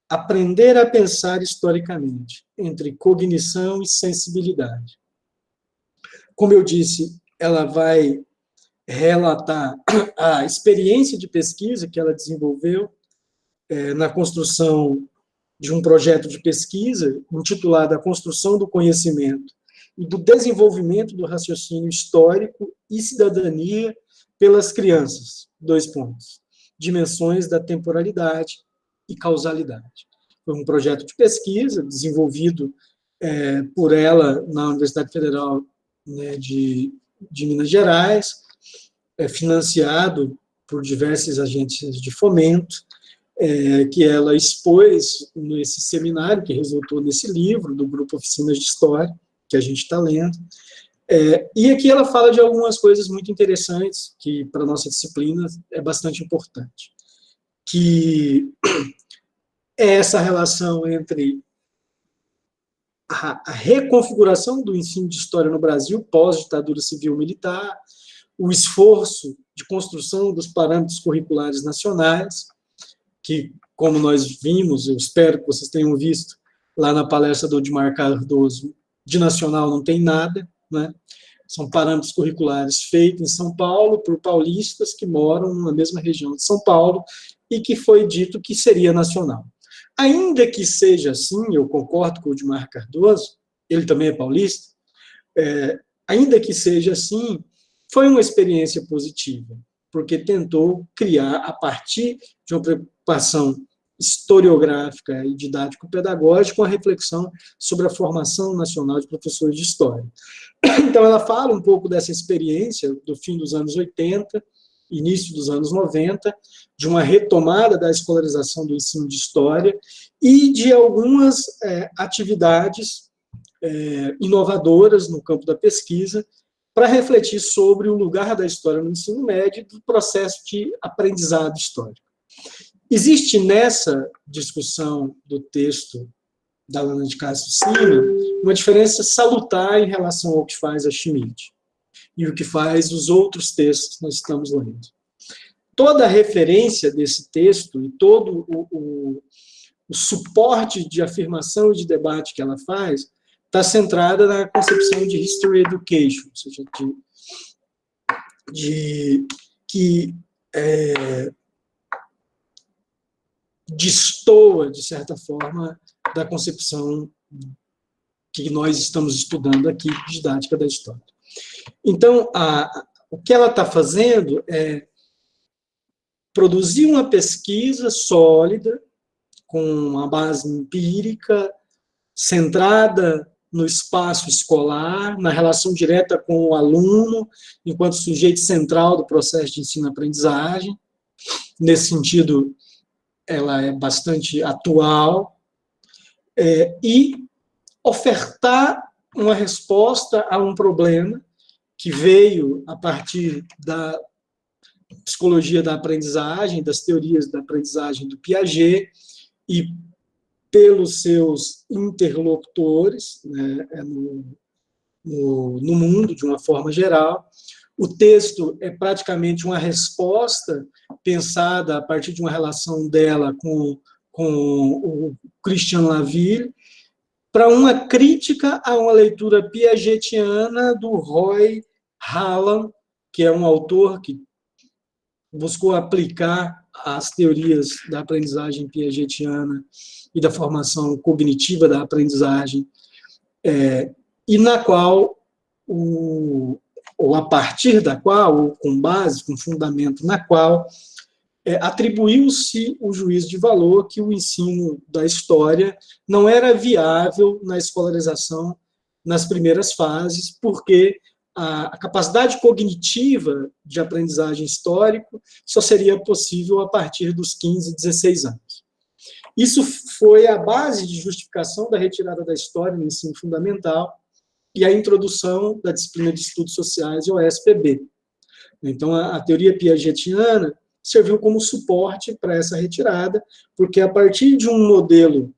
A: Aprender a Pensar Historicamente, entre Cognição e Sensibilidade. Como eu disse, ela vai relatar a experiência de pesquisa que ela desenvolveu na construção de um projeto de pesquisa intitulado A Construção do Conhecimento e do Desenvolvimento do Raciocínio Histórico e Cidadania pelas Crianças, : dimensões da temporalidade e causalidade. Foi um projeto de pesquisa desenvolvido por ela na Universidade Federal, né, de Minas Gerais, financiado por diversas agências de fomento, que ela expôs nesse seminário, que resultou nesse livro, do Grupo Oficinas de História, que a gente está lendo. E aqui ela fala de algumas coisas muito interessantes, que para a nossa disciplina é bastante importante, que é essa relação entre a reconfiguração do ensino de história no Brasil, pós-ditadura civil-militar, o esforço de construção dos parâmetros curriculares nacionais, que, como nós vimos, eu espero que vocês tenham visto lá na palestra do Odmar Cardoso, de nacional não tem nada, né? São parâmetros curriculares feitos em São Paulo por paulistas que moram na mesma região de São Paulo e que foi dito que seria nacional. Ainda que seja assim, eu concordo com o Odmar Cardoso, ele também é paulista, ainda que seja assim, foi uma experiência positiva, porque tentou criar, a partir de uma preocupação historiográfica e didático-pedagógica, uma reflexão sobre a formação nacional de professores de história. Então, ela fala um pouco dessa experiência do fim dos anos 80, início dos anos 90, de uma retomada da escolarização do ensino de história e de algumas atividades inovadoras no campo da pesquisa para refletir sobre o lugar da história no ensino médio e do processo de aprendizado histórico. Existe nessa discussão do texto da Lana de Castro Sima uma diferença salutar em relação ao que faz a Schmidt e o que faz os outros textos que nós estamos lendo. Toda a referência desse texto e todo o suporte de afirmação e de debate que ela faz está centrada na concepção de History Education, ou seja, que destoa, de certa forma, da concepção que nós estamos estudando aqui, didática da história. Então, o que ela está fazendo é produzir uma pesquisa sólida, com uma base empírica, centrada no espaço escolar, na relação direta com o aluno, enquanto sujeito central do processo de ensino-aprendizagem. Nesse sentido, ela é bastante atual, e ofertar uma resposta a um problema que veio a partir da psicologia da aprendizagem, das teorias da aprendizagem do Piaget, e pelos seus interlocutores, né, no mundo, de uma forma geral. O texto é praticamente uma resposta pensada a partir de uma relação dela com o Christian Laville, para uma crítica a uma leitura piagetiana do Roy Hallam, que é um autor que buscou aplicar as teorias da aprendizagem piagetiana e da formação cognitiva da aprendizagem, e na qual, ou a partir da qual, ou com base, com fundamento na qual, atribuiu-se o juízo de valor que o ensino da história não era viável na escolarização nas primeiras fases, porque a capacidade cognitiva de aprendizagem histórico só seria possível a partir dos 15, 16 anos. Isso foi a base de justificação da retirada da história no ensino fundamental e a introdução da disciplina de estudos sociais e OSPB. Então, a teoria piagetiana serviu como suporte para essa retirada, porque a partir de um modelo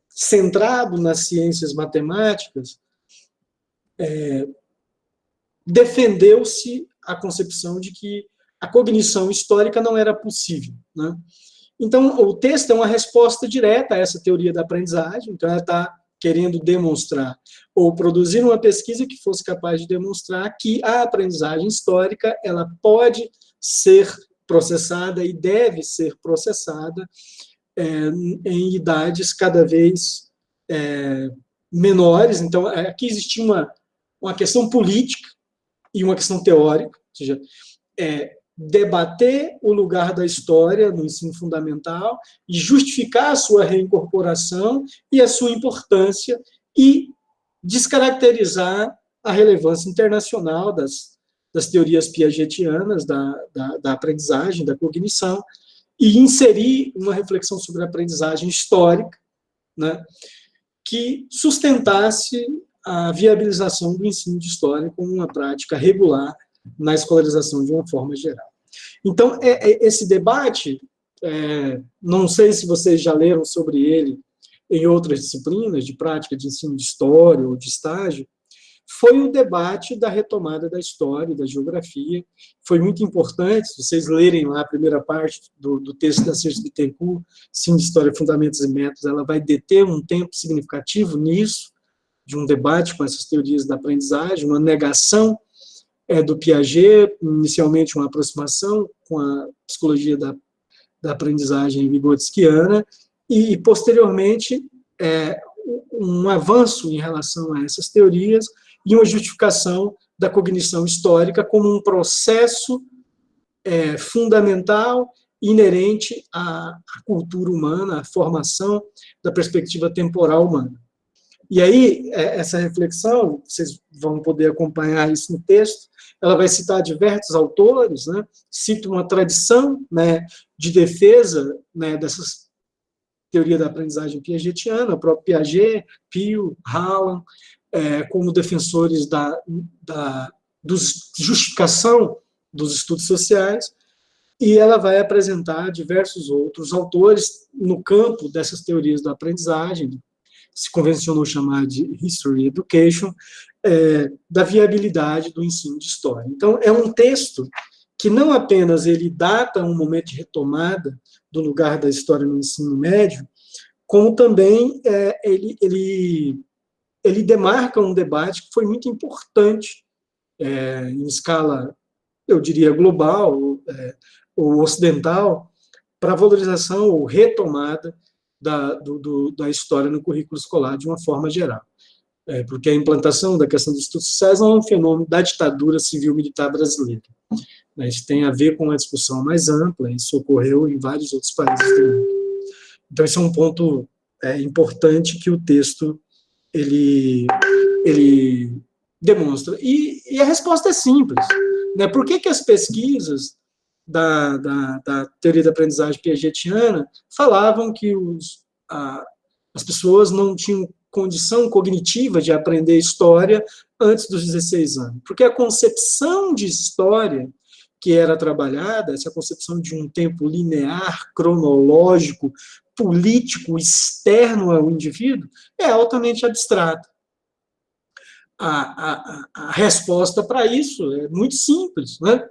A: centrado nas ciências matemáticas, defendeu-se a concepção de que a cognição histórica não era possível, né? Então, o texto é uma resposta direta a essa teoria da aprendizagem, então ela está querendo demonstrar, ou produzir uma pesquisa que fosse capaz de demonstrar que a aprendizagem histórica ela pode ser processada e deve ser processada em idades cada vez menores. Então, aqui existia uma questão política e uma questão teórica, ou seja, debater o lugar da história no ensino fundamental e justificar a sua reincorporação e a sua importância e descaracterizar a relevância internacional das teorias piagetianas da aprendizagem, da cognição, e inserir uma reflexão sobre a aprendizagem histórica, né, que sustentasse a viabilização do ensino de história como uma prática regular na escolarização de uma forma geral. Então, esse debate, não sei se vocês já leram sobre ele em outras disciplinas de prática de ensino de história ou de estágio, foi o debate da retomada da história e da geografia. Foi muito importante, se vocês lerem lá a primeira parte do texto da Circe Bittencourt, Sim de História, Fundamentos e Métodos, ela vai deter um tempo significativo nisso, de um debate com essas teorias da aprendizagem, uma negação do Piaget, inicialmente uma aproximação com a psicologia da aprendizagem vygotskiana, e, posteriormente, um avanço em relação a essas teorias e uma justificação da cognição histórica como um processo fundamental, inerente à cultura humana, à formação da perspectiva temporal humana. E aí, essa reflexão, vocês vão poder acompanhar isso no texto, ela vai citar diversos autores, né, cita uma tradição, né, de defesa, né, dessas teoria da aprendizagem piagetiana, o próprio Piaget, Peale, Hawley, como defensores da justificação dos estudos sociais, e ela vai apresentar diversos outros autores no campo dessas teorias da aprendizagem, se convencionou chamar de History Education, da viabilidade do ensino de história. Então, é um texto que não apenas ele data um momento de retomada do lugar da história no ensino médio, como também ele demarca um debate que foi muito importante em escala, eu diria, global ou ocidental, para a valorização ou retomada da história no currículo escolar de uma forma geral. Porque a implantação da questão dos estudos sociais não é um fenômeno da ditadura civil-militar brasileira. Isso tem a ver com uma discussão mais ampla, isso ocorreu em vários outros países do mundo. Então, esse é um ponto importante que o texto ele demonstra. E a resposta é simples, né? Por que as pesquisas da teoria da aprendizagem piagetiana falavam que as pessoas não tinham condição cognitiva de aprender história antes dos 16 anos? Porque a concepção de história que era trabalhada, essa concepção de um tempo linear, cronológico, político, externo ao indivíduo, é altamente abstrata. A resposta para isso é muito simples, né?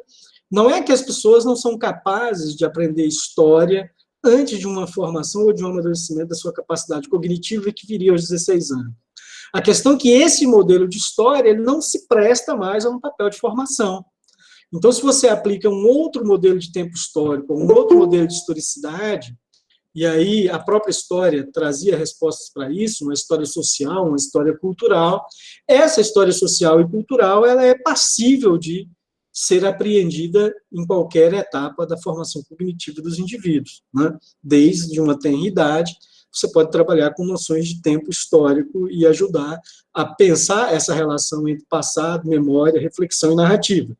A: Não é que as pessoas não são capazes de aprender história antes de uma formação ou de um amadurecimento da sua capacidade cognitiva que viria aos 16 anos. A questão é que esse modelo de história ele não se presta mais a um papel de formação. Então, se você aplica um outro modelo de tempo histórico, um outro modelo de historicidade, e aí a própria história trazia respostas para isso, uma história social, uma história cultural, essa história social e cultural ela é passível de ser apreendida em qualquer etapa da formação cognitiva dos indivíduos, né? Desde uma tenra idade, você pode trabalhar com noções de tempo histórico e ajudar a pensar essa relação entre passado, memória, reflexão e narrativa.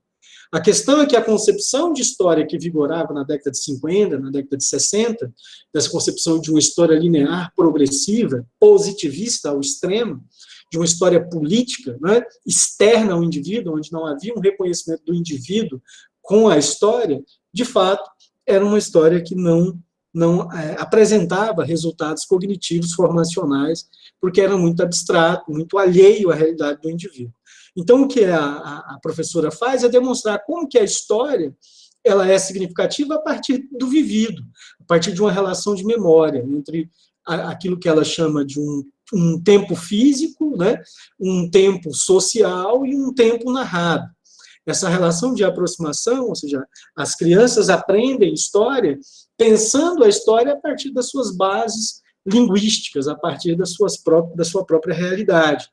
A: A questão é que a concepção de história que vigorava na década de 50, na década de 60, dessa concepção de uma história linear, progressiva, positivista ao extremo, de uma história política, né, externa ao indivíduo, onde não havia um reconhecimento do indivíduo com a história, de fato, era uma história que não apresentava resultados cognitivos formacionais, porque era muito abstrato, muito alheio à realidade do indivíduo. Então, o que a professora faz é demonstrar como que a história ela é significativa a partir do vivido, a partir de uma relação de memória entre aquilo que ela chama de um tempo físico, né, um tempo social e um tempo narrado. Essa relação de aproximação, ou seja, as crianças aprendem história pensando a história a partir das suas bases linguísticas, a partir da sua própria realidade.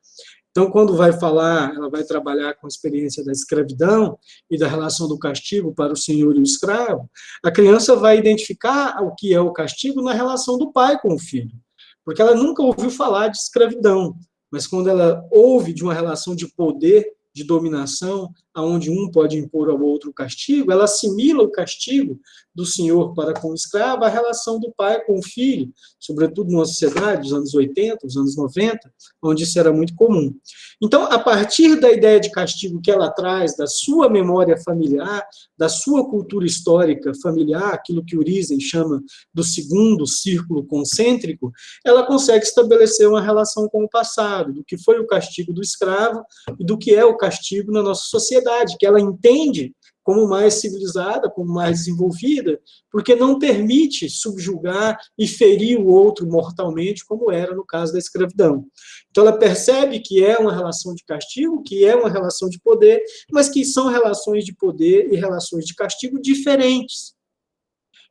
A: Então, quando vai falar, ela vai trabalhar com a experiência da escravidão e da relação do castigo para o senhor e o escravo, a criança vai identificar o que é o castigo na relação do pai com o filho, porque ela nunca ouviu falar de escravidão, mas quando ela ouve de uma relação de poder de dominação, aonde um pode impor ao outro o castigo, ela assimila o castigo do senhor para com o escravo à relação do pai com o filho, sobretudo numa sociedade dos anos 80, dos anos 90, onde isso era muito comum. Então, a partir da ideia de castigo que ela traz, da sua memória familiar, da sua cultura histórica familiar, aquilo que Urizen chama do segundo círculo concêntrico, ela consegue estabelecer uma relação com o passado, do que foi o castigo do escravo e do que é o castigo na nossa sociedade, que ela entende como mais civilizada, como mais desenvolvida, porque não permite subjugar e ferir o outro mortalmente, como era no caso da escravidão. Então, ela percebe que é uma relação de castigo, que é uma relação de poder, mas que são relações de poder e relações de castigo diferentes.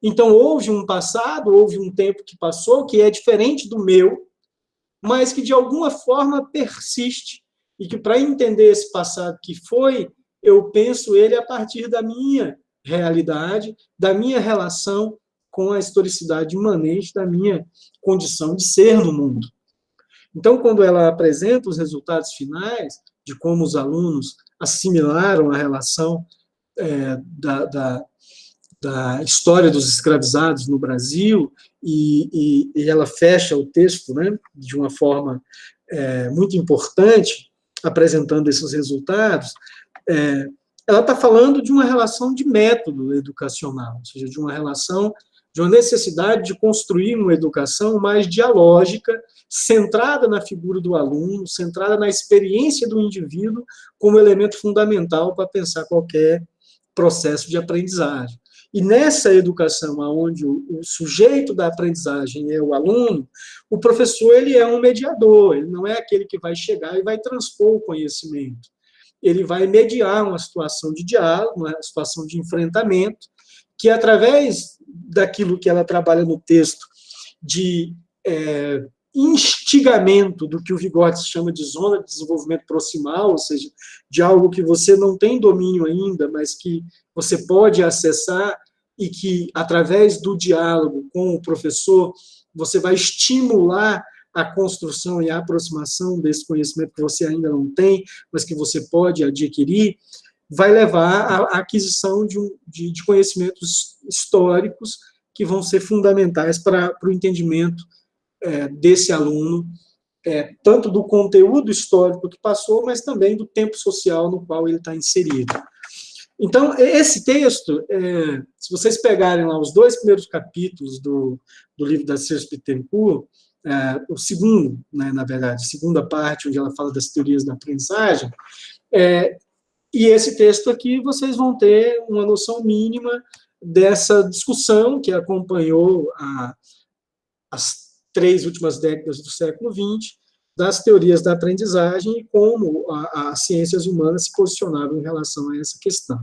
A: Então, houve um passado, houve um tempo que passou, que é diferente do meu, mas que, de alguma forma, persiste. E que, para entender esse passado que foi, eu penso ele a partir da minha realidade, da minha relação com a historicidade imanente da minha condição de ser no mundo. Então, quando ela apresenta os resultados finais de como os alunos assimilaram a relação da história dos escravizados no Brasil, e ela fecha o texto, né, de uma forma muito importante, apresentando esses resultados, ela está falando de uma relação de método educacional, ou seja, de uma relação, de uma necessidade de construir uma educação mais dialógica, centrada na figura do aluno, centrada na experiência do indivíduo como elemento fundamental para pensar qualquer processo de aprendizagem. E nessa educação, onde o sujeito da aprendizagem é o aluno, o professor ele é um mediador, ele não é aquele que vai chegar e vai transpor o conhecimento. Ele vai mediar uma situação de diálogo, uma situação de enfrentamento, que através daquilo que ela trabalha no texto, de instigamento do que o Vygotsky chama de zona de desenvolvimento proximal, ou seja, de algo que você não tem domínio ainda, mas que você pode acessar e que, através do diálogo com o professor, você vai estimular a construção e a aproximação desse conhecimento que você ainda não tem, mas que você pode adquirir, vai levar à aquisição de conhecimentos históricos que vão ser fundamentais para o entendimento desse aluno, tanto do conteúdo histórico que passou, mas também do tempo social no qual ele está inserido. Então, esse texto, se vocês pegarem lá os 2 primeiros capítulos do livro da Circe Pittencourt, o segundo, né, na verdade, a segunda parte, onde ela fala das teorias da aprendizagem, e esse texto aqui, vocês vão ter uma noção mínima dessa discussão que acompanhou as 3 últimas décadas do século XX, das teorias da aprendizagem e como as ciências humanas se posicionavam em relação a essa questão.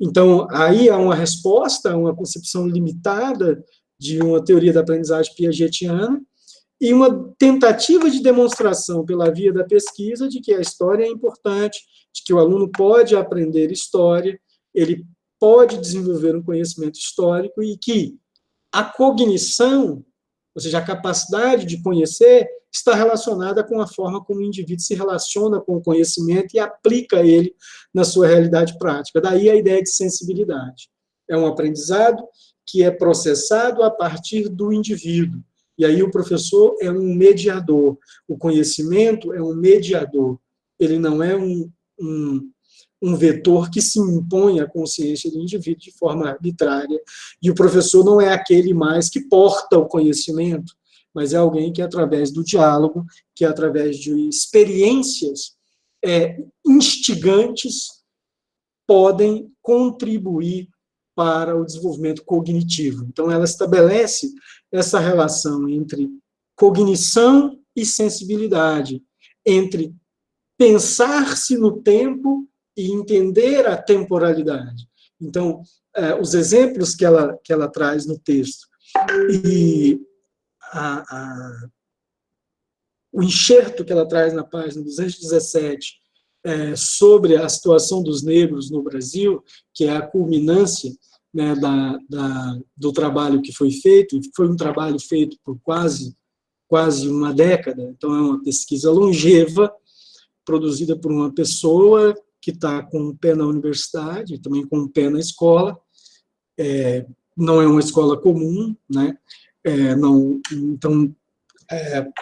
A: Então, aí há uma resposta, uma concepção limitada de uma teoria da aprendizagem piagetiana e uma tentativa de demonstração pela via da pesquisa de que a história é importante, de que o aluno pode aprender história, ele pode desenvolver um conhecimento histórico e que a cognição, ou seja, a capacidade de conhecer, está relacionada com a forma como o indivíduo se relaciona com o conhecimento e aplica ele na sua realidade prática. Daí a ideia de sensibilidade. É um aprendizado que é processado a partir do indivíduo. E aí o professor é um mediador. O conhecimento é um mediador. Ele não é um vetor que se impõe à consciência do indivíduo de forma arbitrária. E o professor não é aquele mais que porta o conhecimento, mas é alguém que, através do diálogo, que através de experiências instigantes, podem contribuir para o desenvolvimento cognitivo. Então, ela estabelece essa relação entre cognição e sensibilidade, entre pensar-se no tempo e entender a temporalidade. Então, os exemplos que ela traz no texto e o enxerto que ela traz na página 217 sobre a situação dos negros no Brasil, que é a culminância, né, do trabalho que foi feito, e foi um trabalho feito por quase uma década, então é uma pesquisa longeva, produzida por uma pessoa que está com um pé na universidade, também com um pé na escola, não é uma escola comum, né? Então,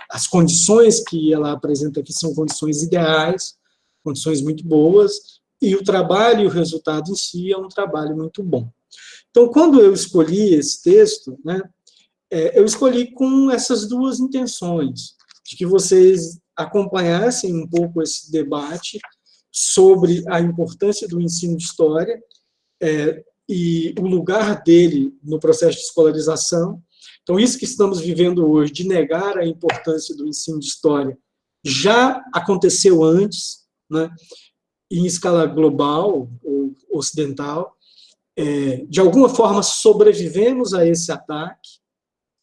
A: as condições que ela apresenta aqui são condições ideais, condições muito boas, e o trabalho e o resultado em si é um trabalho muito bom. Então, quando eu escolhi esse texto, né, eu escolhi com essas duas intenções, de que vocês acompanhassem um pouco esse debate sobre a importância do ensino de história e o lugar dele no processo de escolarização. Então, isso que estamos vivendo hoje, de negar a importância do ensino de história, já aconteceu antes, né, em escala global ou ocidental. De alguma forma, sobrevivemos a esse ataque.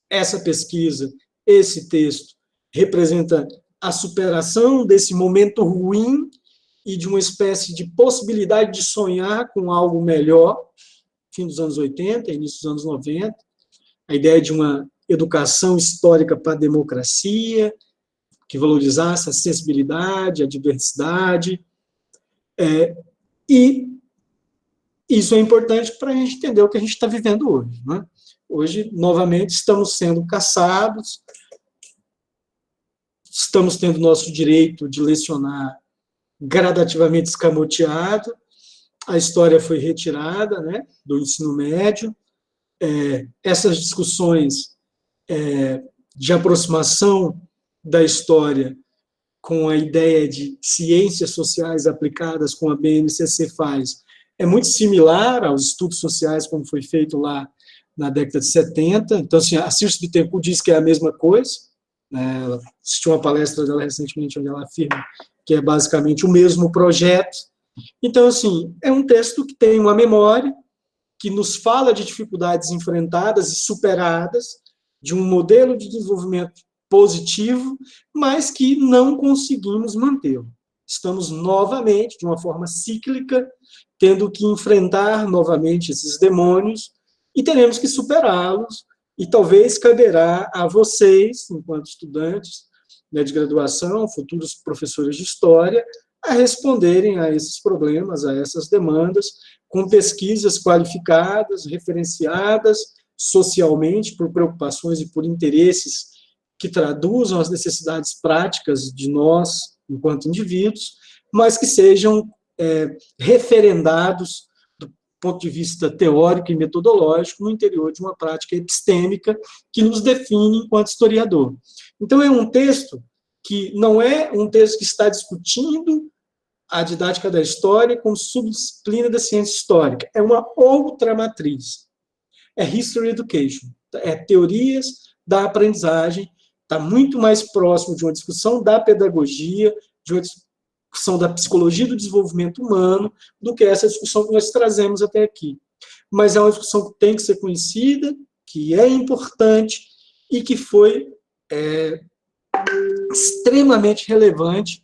A: Essa pesquisa, esse texto, representa a superação desse momento ruim e de uma espécie de possibilidade de sonhar com algo melhor, fim dos anos 80, início dos anos 90, a ideia de uma educação histórica para a democracia, que valorizasse a sensibilidade, a diversidade, e isso é importante para a gente entender o que a gente está vivendo hoje, né? Hoje, novamente, estamos sendo caçados, estamos tendo nosso direito de lecionar gradativamente escamoteado, a história foi retirada, né, do ensino médio, essas discussões de aproximação da história com a ideia de ciências sociais aplicadas, como a BNCC faz, é muito similar aos estudos sociais como foi feito lá na década de 70. Então, assim, a Circe Bittencourt diz que é a mesma coisa, né? Ela assistiu uma palestra dela recentemente onde ela afirma que é basicamente o mesmo projeto. Então, assim, é um texto que tem uma memória, que nos fala de dificuldades enfrentadas e superadas, de um modelo de desenvolvimento positivo, mas que não conseguimos mantê-lo. Estamos novamente, de uma forma cíclica, tendo que enfrentar novamente esses demônios e teremos que superá-los, e talvez caberá a vocês, enquanto estudantes, né, de graduação, futuros professores de história, a responderem a esses problemas, a essas demandas, com pesquisas qualificadas, referenciadas socialmente por preocupações e por interesses que traduzam as necessidades práticas de nós, enquanto indivíduos, mas que sejam referendados do ponto de vista teórico e metodológico no interior de uma prática epistêmica que nos define enquanto historiador. Então, é um texto que não é um texto que está discutindo a didática da história como subdisciplina da ciência histórica. É uma outra matriz. É History Education. É teorias da aprendizagem. Está muito mais próximo de uma discussão da pedagogia, de uma discussão da psicologia do desenvolvimento humano, do que essa discussão que nós trazemos até aqui. Mas é uma discussão que tem que ser conhecida, que é importante e que foi extremamente relevante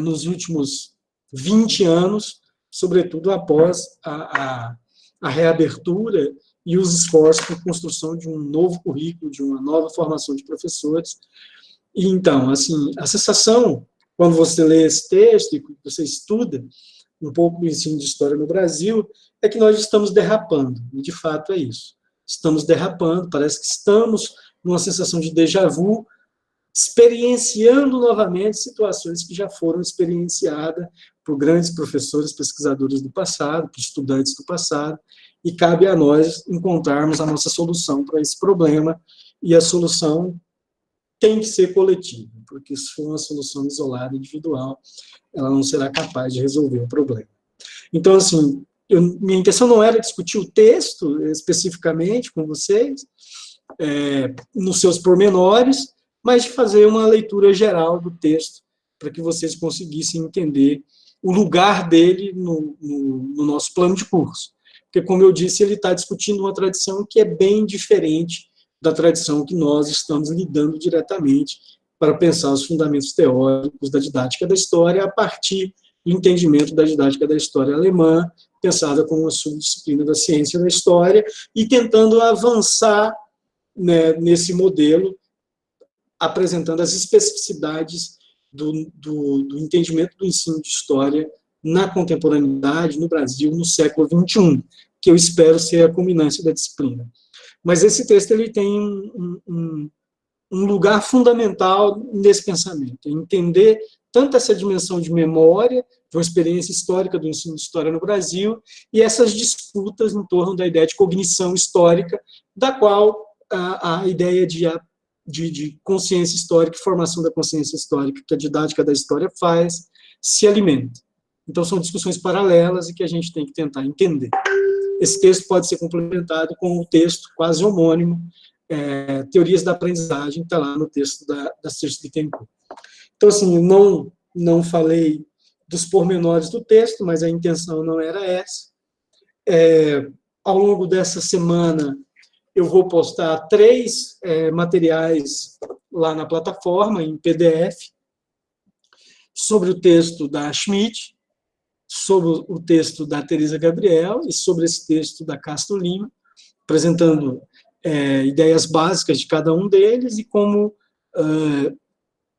A: nos últimos 20 anos, sobretudo após a reabertura e os esforços para a construção de um novo currículo, de uma nova formação de professores. E, então, assim, a sensação, quando você lê esse texto e você estuda um pouco do ensino de história no Brasil, é que nós estamos derrapando, e de fato é isso. Estamos derrapando, parece que estamos numa sensação de déjà vu, experienciando novamente situações que já foram experienciadas por grandes professores, pesquisadores do passado, por estudantes do passado, e cabe a nós encontrarmos a nossa solução para esse problema, e a solução tem que ser coletiva, porque se for uma solução isolada, individual, ela não será capaz de resolver o problema. Então, assim, minha intenção não era discutir o texto especificamente com vocês, nos seus pormenores, mas de fazer uma leitura geral do texto, para que vocês conseguissem entender o lugar dele no nosso plano de curso. Porque, como eu disse, ele está discutindo uma tradição que é bem diferente da tradição que nós estamos lidando diretamente para pensar os fundamentos teóricos da didática da história a partir do entendimento da didática da história alemã, pensada como uma subdisciplina da ciência da história, e tentando avançar, né, nesse modelo, apresentando as especificidades do entendimento do ensino de história na contemporaneidade, no Brasil, no século XXI, que eu espero ser a culminância da disciplina. Mas esse texto ele tem um lugar fundamental nesse pensamento, entender tanto essa dimensão de memória, de uma experiência histórica do ensino de história no Brasil, e essas disputas em torno da ideia de cognição histórica, da qual a ideia de consciência histórica, formação da consciência histórica, que a didática da história faz, se alimenta. Então, são discussões paralelas e que a gente tem que tentar entender. Esse texto pode ser complementado com um texto quase homônimo, Teorias da Aprendizagem, que está lá no texto da Circe Bittencourt. Então, assim, não falei dos pormenores do texto, mas a intenção não era essa. Ao longo dessa semana, eu vou postar 3 materiais lá na plataforma, em PDF, sobre o texto da Schmidt, sobre o texto da Teresa Gabriel e sobre esse texto da Castro Lima, apresentando ideias básicas de cada um deles e como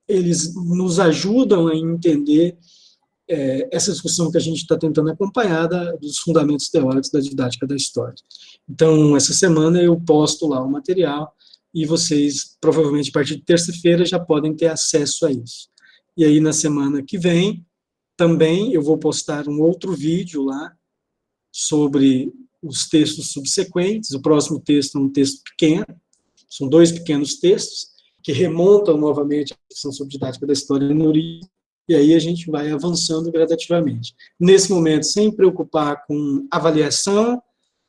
A: eles nos ajudam a entender essa discussão que a gente está tentando acompanhar dos fundamentos teóricos da didática da história. Então, essa semana eu posto lá o material e vocês, provavelmente, a partir de terça-feira, já podem ter acesso a isso. E aí, na semana que vem, também eu vou postar um outro vídeo lá sobre os textos subsequentes. O próximo texto é um texto pequeno, são 2 pequenos textos, que remontam novamente à discussão sobre didática da história no origem, e aí a gente vai avançando gradativamente. Nesse momento, sem preocupar com avaliação,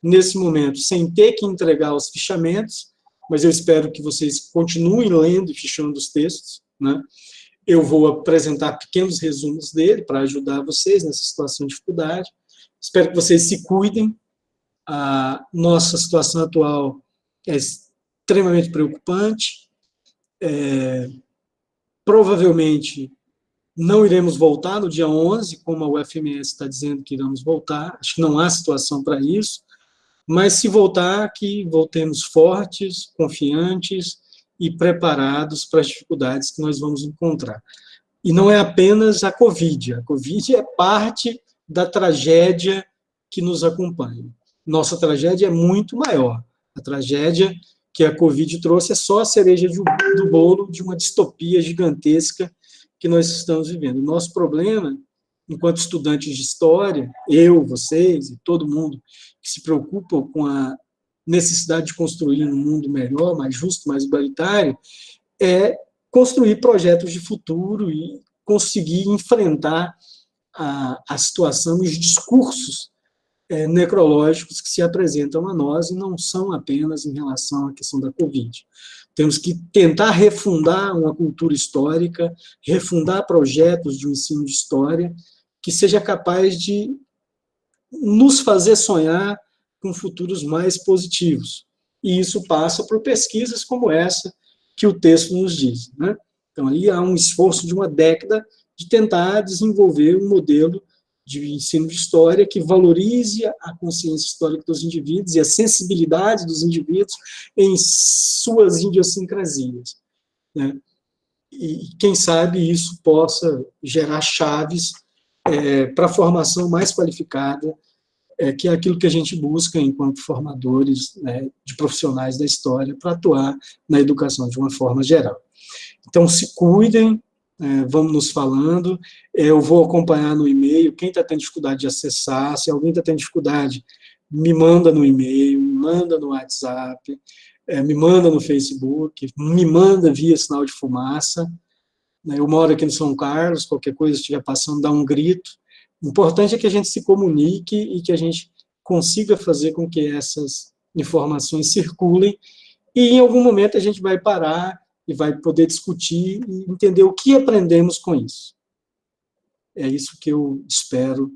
A: nesse momento, sem ter que entregar os fichamentos, mas eu espero que vocês continuem lendo e fichando os textos, né? Eu vou apresentar pequenos resumos dele para ajudar vocês nessa situação de dificuldade. Espero que vocês se cuidem. A nossa situação atual é extremamente preocupante. Provavelmente não iremos voltar no dia 11, como a UFMS está dizendo que iremos voltar. Acho que não há situação para isso. Mas se voltar, que voltemos fortes, confiantes e preparados para as dificuldades que nós vamos encontrar. E não é apenas a Covid é parte da tragédia que nos acompanha. Nossa tragédia é muito maior. A tragédia que a Covid trouxe é só a cereja do bolo de uma distopia gigantesca que nós estamos vivendo. O nosso problema, enquanto estudantes de história, eu, vocês e todo mundo que se preocupa com a necessidade de construir um mundo melhor, mais justo, mais igualitário, é construir projetos de futuro e conseguir enfrentar a situação e os discursos necrológicos que se apresentam a nós e não são apenas em relação à questão da Covid. Temos que tentar refundar uma cultura histórica, refundar projetos de um ensino de história que seja capaz de nos fazer sonhar com futuros mais positivos. E isso passa por pesquisas como essa que o texto nos diz, né? Então, aí há um esforço de uma década de tentar desenvolver um modelo de ensino de história que valorize a consciência histórica dos indivíduos e a sensibilidade dos indivíduos em suas idiosincrasias, né? E, quem sabe, isso possa gerar chaves para a formação mais qualificada, que é aquilo que a gente busca enquanto formadores, né, de profissionais da história para atuar na educação de uma forma geral. Então, se cuidem, vamos nos falando, eu vou acompanhar no e-mail, quem está tendo dificuldade de acessar, se alguém está tendo dificuldade, me manda no e-mail, me manda no WhatsApp, me manda no Facebook, me manda via sinal de fumaça. Eu moro aqui no São Carlos, qualquer coisa que estiver passando, dá um grito. O importante é que a gente se comunique e que a gente consiga fazer com que essas informações circulem, e em algum momento a gente vai parar e vai poder discutir e entender o que aprendemos com isso. É isso que eu espero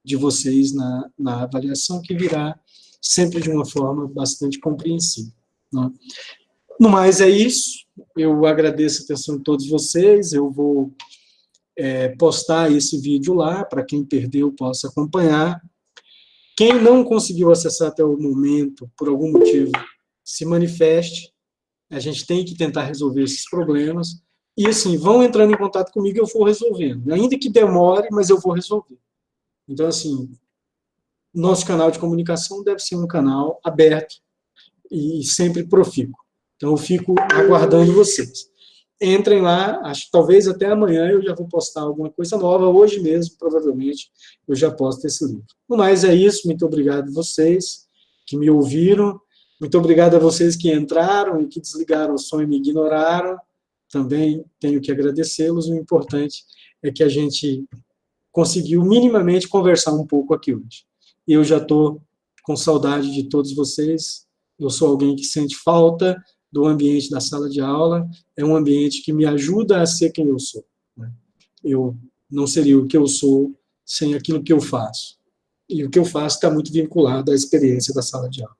A: de vocês na avaliação, que virá sempre de uma forma bastante compreensível, né? No mais, é isso. Eu agradeço a atenção de todos vocês. Eu vou postar esse vídeo lá, para quem perdeu possa acompanhar. Quem não conseguiu acessar até o momento, por algum motivo, se manifeste. A gente tem que tentar resolver esses problemas, E, assim, vão entrando em contato comigo e eu vou resolvendo. Ainda que demore, mas eu vou resolver. Então, assim, nosso canal de comunicação deve ser um canal aberto e sempre profícuo. Então, eu fico aguardando vocês. Entrem lá, acho que talvez até amanhã eu já vou postar alguma coisa nova, hoje mesmo, provavelmente, eu já posto esse livro. No mais, é isso, muito obrigado a vocês que me ouviram, muito obrigado a vocês que entraram e que desligaram o som e me ignoraram, também tenho que agradecê-los, o importante é que a gente conseguiu minimamente conversar um pouco aqui hoje. E eu já estou com saudade de todos vocês, eu sou alguém que sente falta do ambiente da sala de aula, é um ambiente que me ajuda a ser quem eu sou. Eu não seria o que eu sou sem aquilo que eu faço. E o que eu faço está muito vinculado à experiência da sala de aula.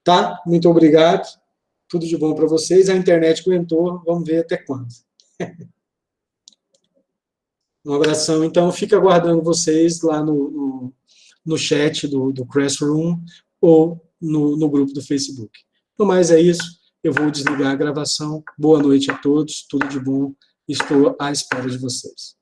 A: Tá? Muito obrigado. Tudo de bom para vocês. A internet aguentou, vamos ver até quando. Um abração. Então, fica aguardando vocês lá no chat do Classroom ou no grupo do Facebook. No mais, é isso. Eu vou desligar a gravação. Boa noite a todos, tudo de bom. Estou à espera de vocês.